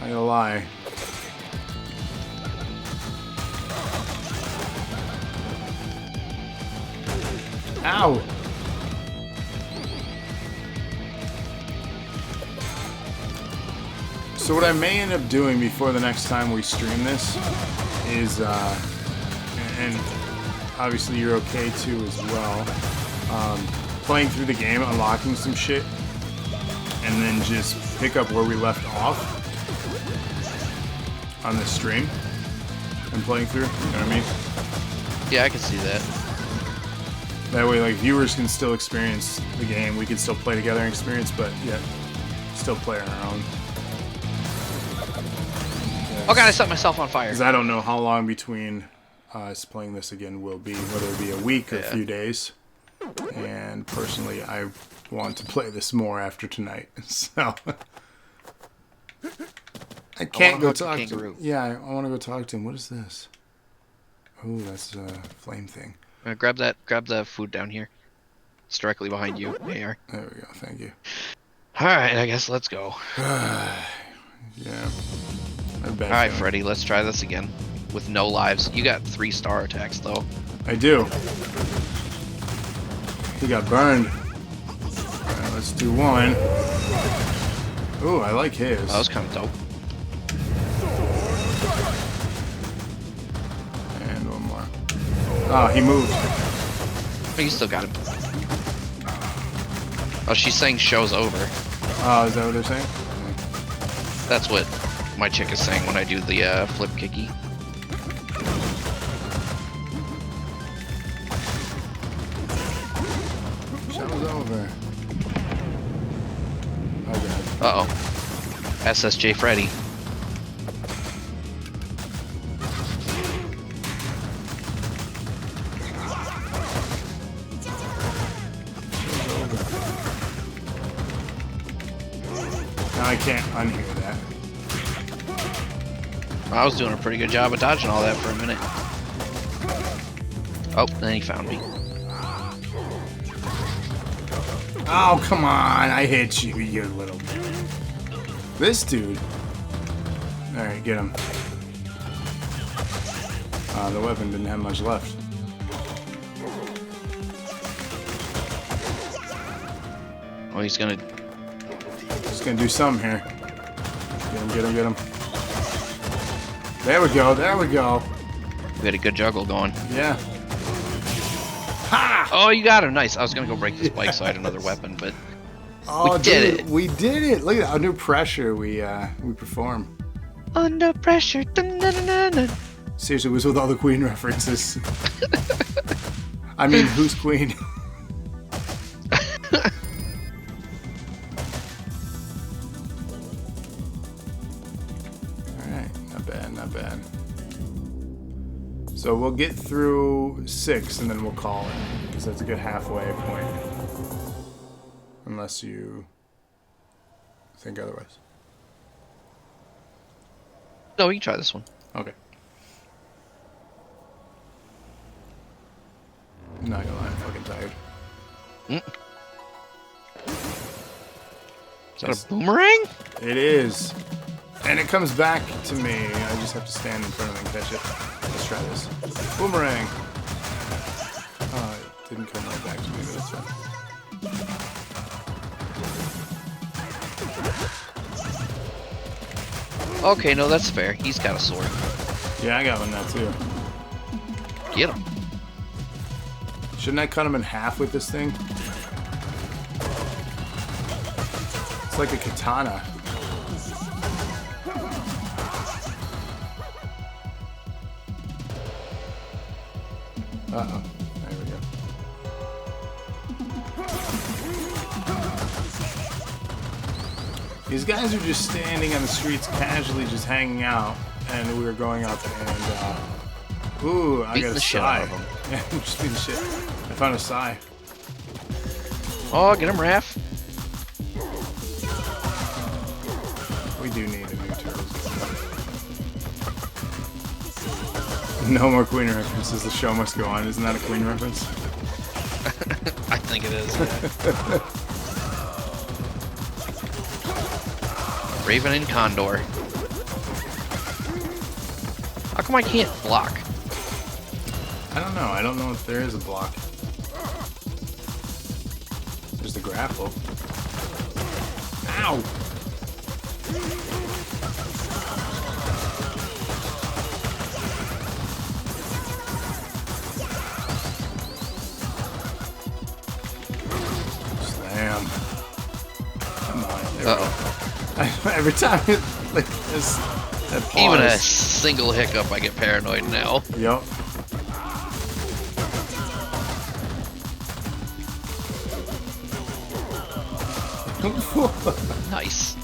I gotta lie. Ow! So what I may end up doing before the next time we stream this is, and obviously you're okay too as well, playing through the game, unlocking some shit, and then just pick up where we left off on the stream and playing through, you know what I mean? Yeah, I can see that. That way, like, viewers can still experience the game, we can still play together and experience, but yeah, still play on our own. Oh god, I set myself on fire. Because I don't know how long between us playing this again will be, whether it be a week or a few days. And personally, I want to play this more after tonight. So I can't go talk to him. Yeah, I want to go talk to him. What is this? Oh, that's a flame thing. Grab the food down here. It's directly behind you. AR. There we go. Thank you. Alright, I guess let's go. Yeah. Alright, Freddy, let's try this again. With no lives. You got 3-star attacks, though. I do. He got burned. Alright, let's do one. Ooh, I like his. That was kind of dope. And one more. Oh, he moved. Oh, you still got him. Oh, she's saying show's over. Oh, is that what they're saying? That's what my chick is saying when I do the flip kicky. Show's over. Oh, God. Uh-oh. SSJ Freddy. Now I can't unhear that. I was doing a pretty good job of dodging all that for a minute. Oh, then he found me. Oh, come on. I hit you, you little... This dude. Alright, get him. The weapon didn't have much left. Oh, he's gonna... Just gonna do something here. Get him, get him, get him. There we go, there we go. We had a good juggle going. Yeah. Ha! Oh, you got him. Nice. I was gonna go break this bike so I had another weapon, but Oh, we did dude, it. We did it. Look at that. Under pressure, we perform. Under pressure. Dun, dun, dun, dun, dun. Seriously, it was with all the Queen references. I mean, who's Queen? bad, not bad. So we'll get through 6 and then we'll call it, because that's a good halfway point. Unless you think otherwise. No, we can try this one. Okay. I'm not gonna lie, I'm fucking tired. Is that a boomerang? It is. And it comes back to me. I just have to stand in front of it and catch it. Let's try this. Boomerang. Oh, it didn't come right back to me, but it's fine. Okay, no, that's fair. He's got a sword. Yeah, I got one now too. Get him. Shouldn't I cut him in half with this thing? It's like a katana. Uh-oh. There we go. These guys are just standing on the streets casually just hanging out, and we were going up and, ooh, I got a sigh. Yeah, just beat the shit. I found a sigh. Oh, get him, Raph. We do need a new Turtles. No more Queen references. The show must go on. Isn't that a Queen reference? I think it is. Yeah. Raven and Condor. How come I can't block? I don't know. I don't know if there is a block. There's the grapple. Ow! Slam. Come on. There we go. Every time it, like, this, that pause. Even a single hiccup, I get paranoid now. Yup. Nice.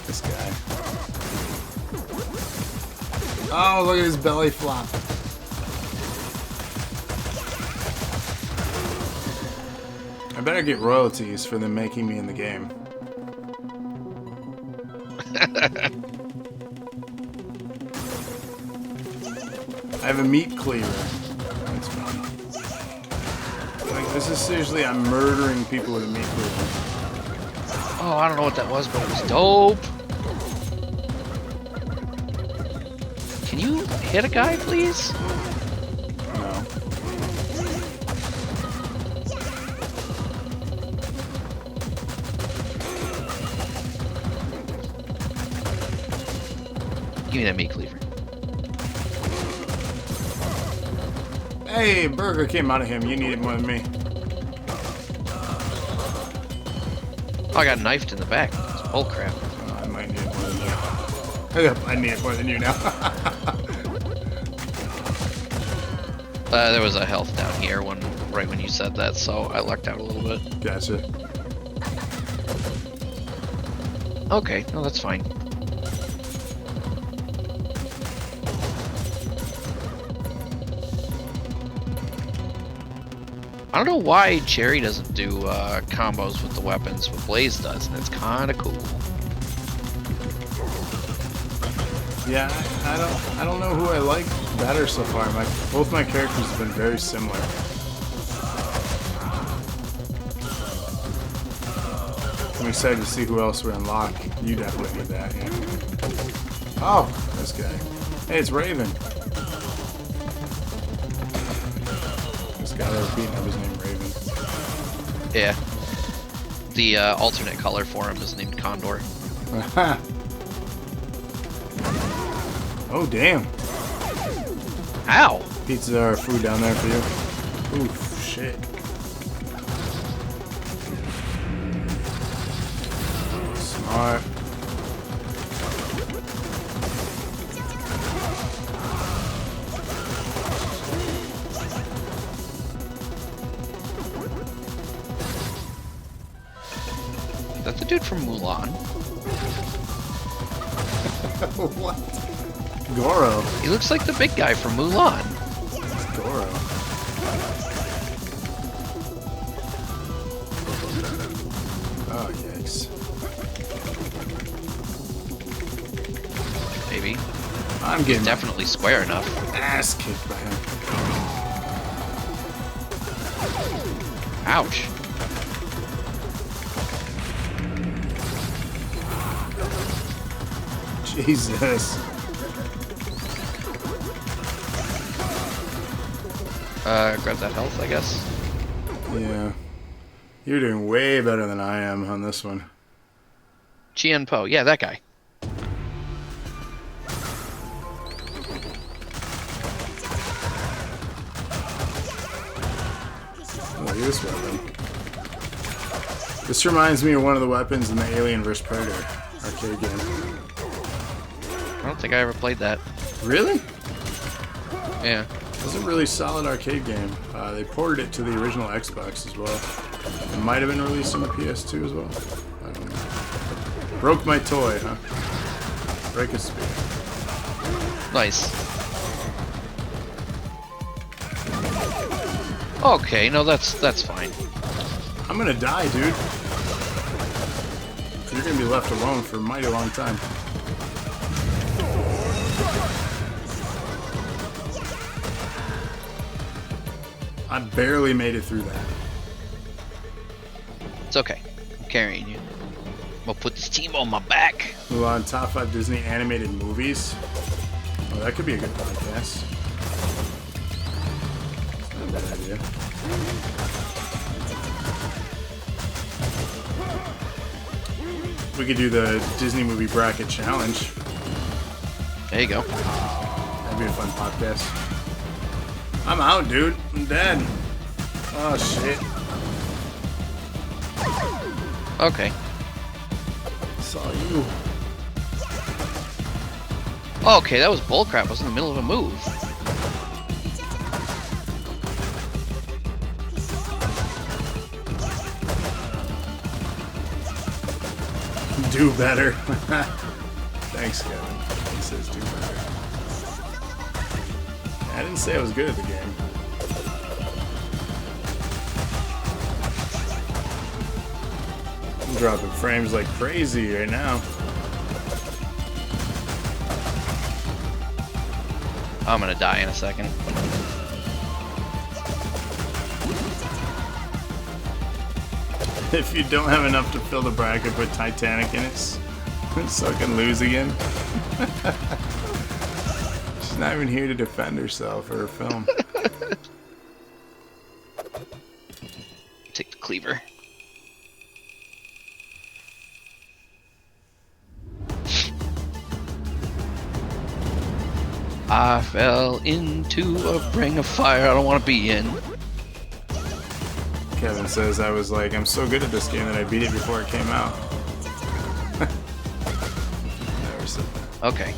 This guy. Oh, look at his belly flop. I better get royalties for them making me in the game. I have a meat cleaver. That's fun. Like, this is seriously, I'm murdering people with a meat cleaver. Oh, I don't know what that was, but it was dope. Can you hit a guy, please? No. Give me that meat cleaver. Hey, burger came out of him. You need it more than me. Oh, I got knifed in the back. It's bullcrap. Oh, I might need it more than you. I need it more than you now. There was a health down here right when you said that, so I lucked out a little bit. Gotcha. Okay, no, that's fine. I don't know why Cherry doesn't do combos with the weapons, but Blaze does, and it's kind of cool. Yeah, I don't know who I like better so far. Both my characters have been very similar. I'm excited to see who else we unlock. You definitely need that, yeah. Oh, this guy. Hey, it's Raven. This guy that was beating up is named Raven. Yeah. The alternate color for him is named Condor. Oh, damn. Ow! Pizza or food down there for you. Oof, shit. Smart. Is that the dude from Mulan? What? Goro. He looks like the big guy from Mulan. It's Goro. Oh, yikes. Maybe. I'm getting Definitely square enough. ass kicked by him. Ouch. Jesus. Grab that health, I guess. Yeah. You're doing way better than I am on this one. Chien Po. Yeah, that guy. Oh, look at this weapon. This reminds me of one of the weapons in the Alien vs. Predator arcade game. I don't think I ever played that. Really? Yeah. It was a really solid arcade game. They ported it to the original Xbox as well. It might have been released on the PS2 as well. I don't know. Broke my toy, huh? Break a spear. Nice. Okay, no, that's fine. I'm gonna die, dude. You're gonna be left alone for a mighty long time. I barely made it through that. It's okay. I'm carrying you. I'll put this team on my back. Mulan top 5 Disney animated movies. Oh, that could be a good podcast. It's not a bad idea. We could do the Disney movie bracket challenge. There you go. That'd be a fun podcast. I'm out, dude. I'm dead. Oh, shit. Okay. Saw you. Okay, that was bullcrap. I was in the middle of a move. Do better. Thanks, Kevin. He says do better. I didn't say I was good at the game. I'm dropping frames like crazy right now. I'm gonna die in a second. If you don't have enough to fill the bracket, put Titanic in it. So I can lose again. She's not even here to defend herself or her film. Take the cleaver. I fell into a ring of fire I don't want to be in. Kevin says I was like, I'm so good at this game that I beat it before it came out. Never said that. Okay.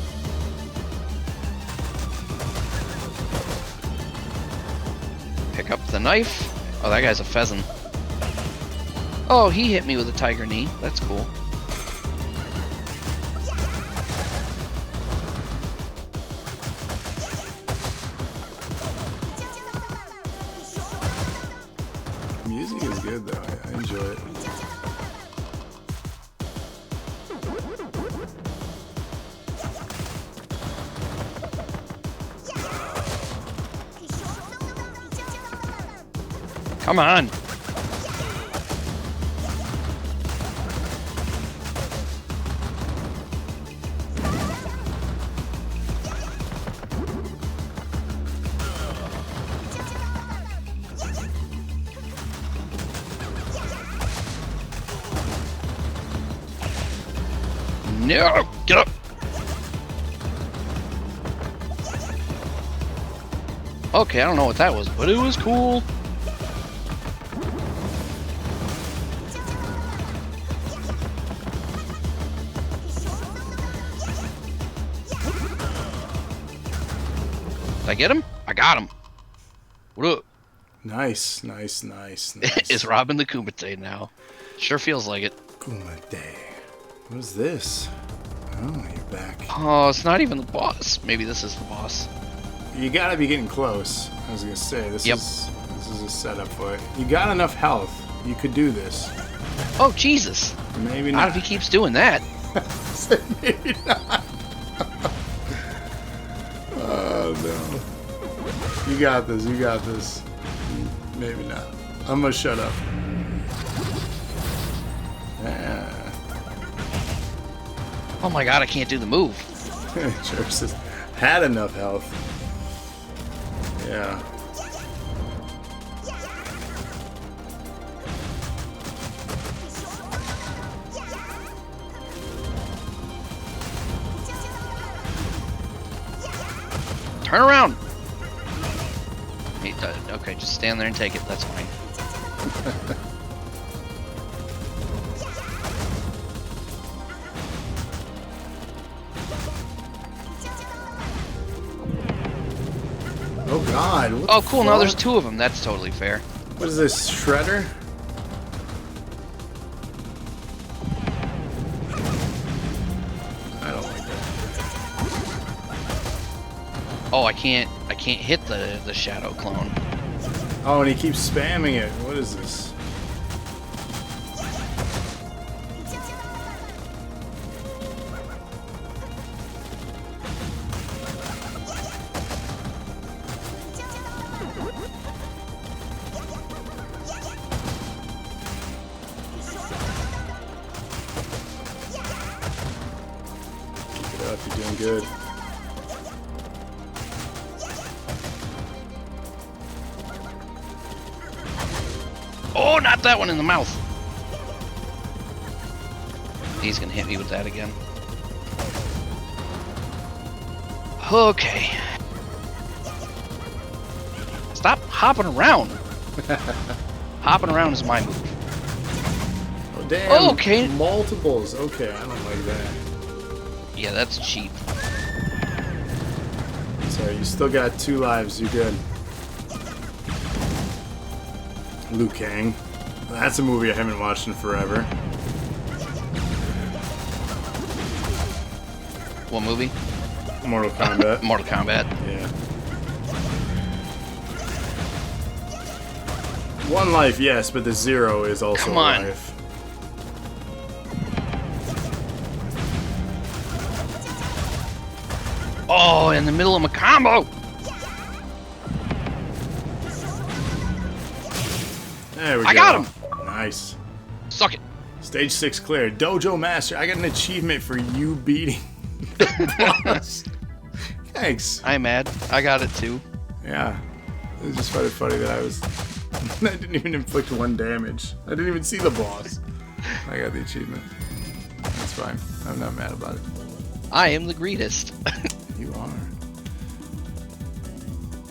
Pick up the knife. Oh, that guy's a pheasant. Oh, he hit me with a tiger knee. That's cool. Music is good though. I enjoy it. Come on. No, get up. Okay, I don't know what that was, but it was cool. Did I get him? I got him. What up? Nice. Is Robin the Kumite now? Sure feels like it. Kumite. What is this? Oh, you're back. Oh, it's not even the boss. Maybe this is the boss. You gotta be getting close. I was gonna say, this is a setup for it. You got enough health. You could do this. Oh, Jesus. Maybe Not not. if he keeps doing that. Maybe not. Oh, no. You got this. You got this. Maybe not. I'm gonna shut up. Yeah. Oh my god, I can't do the move. Sure says, had enough health. Yeah. Turn around. Okay, just stand there and take it. That's fine. Oh God. What Oh, the cool. Now there's fuck? 2 of them. That's totally fair. What is this, Shredder? I don't like that. Oh, I can't hit the shadow clone. Oh, and he keeps spamming it. What is this? Keep it up. You're doing good. Oh, not that one in the mouth. He's gonna hit me with that again. Okay. Stop hopping around. Hopping around is my move. Oh, damn. Oh, okay. Multiples. Okay, I don't like that. Yeah, that's cheap. Sorry, you still got 2 lives. You're good. Liu Kang. That's a movie I haven't watched in forever. What movie? Mortal Kombat. Mortal Kombat. Yeah. 1 life, yes, but the 0 is also Come a on. life. Oh, in the middle of my combo. There we go. I got him. Nice. Suck it. Stage 6 clear. Dojo Master. I got an achievement for you beating the boss. Thanks. I'm mad. I got it too. Yeah. It was just funny that I didn't even inflict 1 damage. I didn't even see the boss. I got the achievement. That's fine. I'm not mad about it. I am the greatest. You are.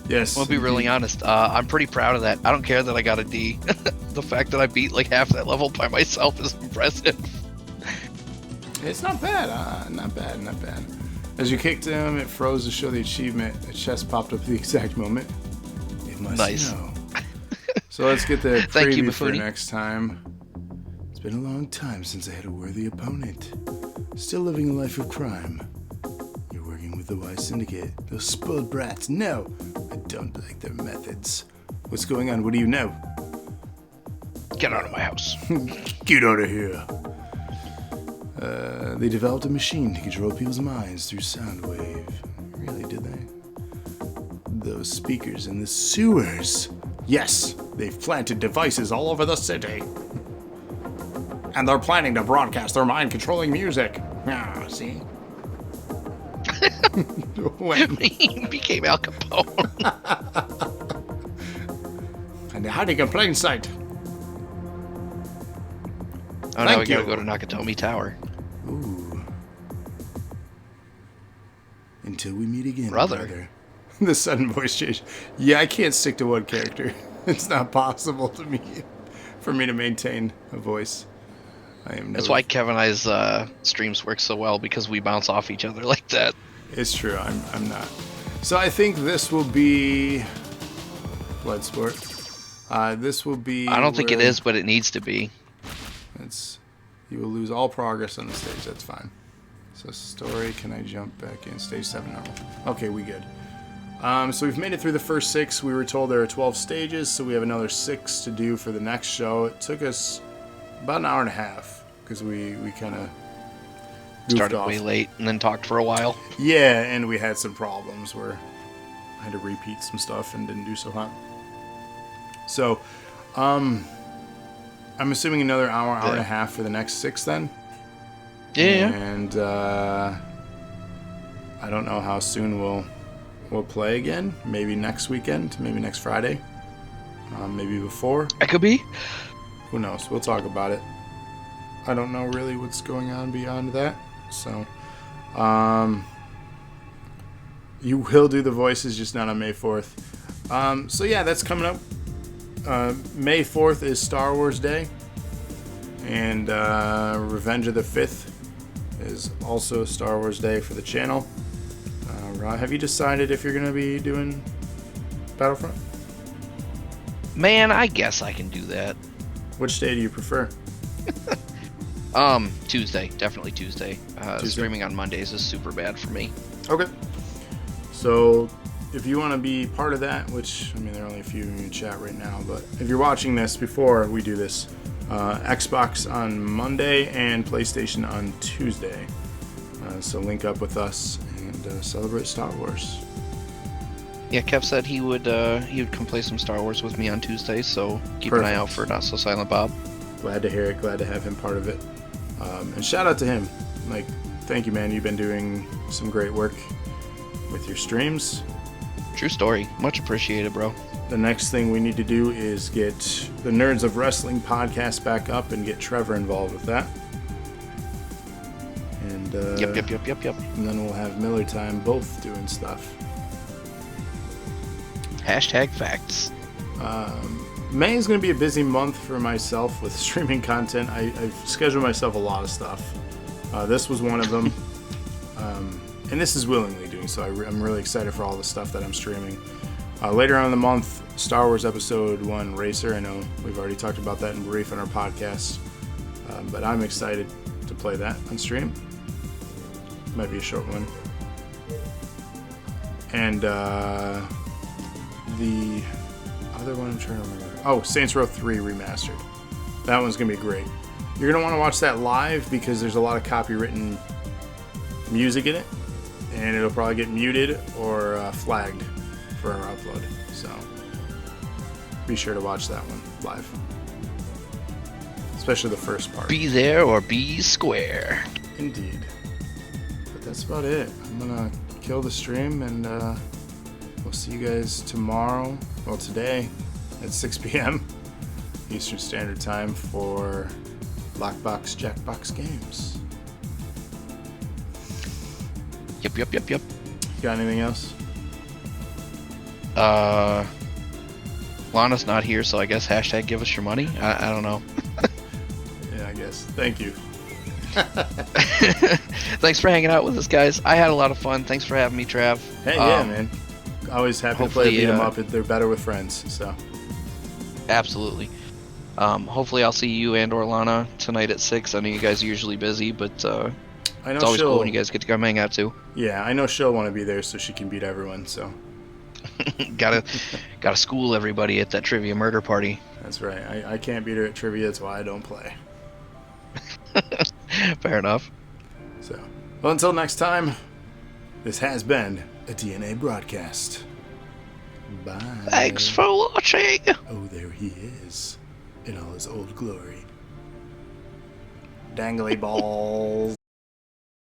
Yes. I'll be really honest. I'm pretty proud of that. I don't care that I got a D. The fact that I beat like half that level by myself is impressive. It's not bad. Not bad. Not bad. As you kicked him, it froze to show the achievement. A chest popped up at the exact moment. It must Nice. know. So let's get the Thank you, preview for Buffooni. next time. It's been a long time since I had a worthy opponent. Still living a life of crime. You're working with the Y Syndicate. Those spoiled brats. No, I don't like their methods. What's going on? What do you know? Get out of my house. Get out of here. They developed a machine to control people's minds through sound wave. Really, did they? Those speakers in the sewers. Yes, they've planted devices all over the city. And they're planning to broadcast their mind-controlling music. Ah, see? When? He became Al Capone. And they're hiding in plain sight. Oh, now we gotta go to Nakatomi Tower. Ooh. Until we meet again, Brother. The sudden voice change. Yeah, I can't stick to one character. It's not possible for me to maintain a voice. I am. That's why Kevin and I's streams work so well, because we bounce off each other like that. It's true. I'm not. So I think this will be Bloodsport. This will be. I don't think it is, but it needs to be. You will lose all progress on the stage. That's fine. So story, can I jump back in? Stage 7 normal. Okay, we good. So we've made it through the first 6. We were told there are 12 stages, so we have another 6 to do for the next show. It took us about an hour and a half because we kind of Started way late and then talked for a while. Yeah, and we had some problems where I had to repeat some stuff and didn't do so hot. So, I'm assuming another hour and a half for the next 6 then? Yeah. And I don't know how soon we'll play again. Maybe next weekend, maybe next Friday, maybe before. It could be. Who knows? We'll talk about it. I don't know really what's going on beyond that. So, you will do the voices, just not on May 4th. So yeah, that's coming up. May 4th is Star Wars Day. And Revenge of the 5th is also Star Wars Day for the channel. Rob, have you decided if you're going to be doing Battlefront? Man, I guess I can do that. Which day do you prefer? Tuesday. Definitely Tuesday. Tuesday? Streaming on Mondays is super bad for me. Okay. So, if you want to be part of that, which, I mean, there are only a few in chat right now, but if you're watching this before we do this, Xbox on Monday and PlayStation on Tuesday. So link up with us and celebrate Star Wars. Yeah, Kev said he would come play some Star Wars with me on Tuesday, so keep an eye out for Not So Silent Bob. Glad to hear it. Glad to have him part of it. And shout out to him. Like, thank you, man. You've been doing some great work with your streams. True story. Much appreciated, bro. The next thing we need to do is get the Nerds of Wrestling podcast back up and get Trevor involved with that. And Yep. And then we'll have Miller Time both doing stuff. Hashtag facts. May is going to be a busy month for myself with streaming content. I've scheduled myself a lot of stuff. This was one of them. And this is willingly doing so. I'm really excited for all the stuff that I'm streaming. Later on in the month, Star Wars Episode 1 Racer. I know we've already talked about that in brief on our podcast. But I'm excited to play that on stream. Might be a short one. And the other one I'm trying to remember. Oh, Saints Row 3 Remastered. That one's going to be great. You're going to want to watch that live because there's a lot of copywritten music in it. And it'll probably get muted or flagged for our upload. So be sure to watch that one live. Especially the first part. Be there or be square. Indeed. But that's about it. I'm going to kill the stream and we'll see you guys tomorrow. Well, today at 6 p.m. Eastern Standard Time for Lockbox Jackbox Games. Yep. Got anything else? Lana's not here, so I guess hashtag give us your money. I don't know. Yeah, I guess. Thank you. Thanks for hanging out with us, guys. I had a lot of fun. Thanks for having me, Trav. Hey, yeah, man. Always happy to play beat 'em up. They're better with friends, so. Absolutely. Hopefully I'll see you and Lana tonight at 6. I know you guys are usually busy, but I know it's always cool when you guys get to come hang out too. Yeah, I know she'll want to be there so she can beat everyone, so. gotta school everybody at that trivia murder party. That's right. I can't beat her at trivia, that's why I don't play. Fair enough. So, well, until next time, this has been a DNA broadcast. Bye. Thanks for watching. Oh, there he is, in all his old glory. Dangly balls.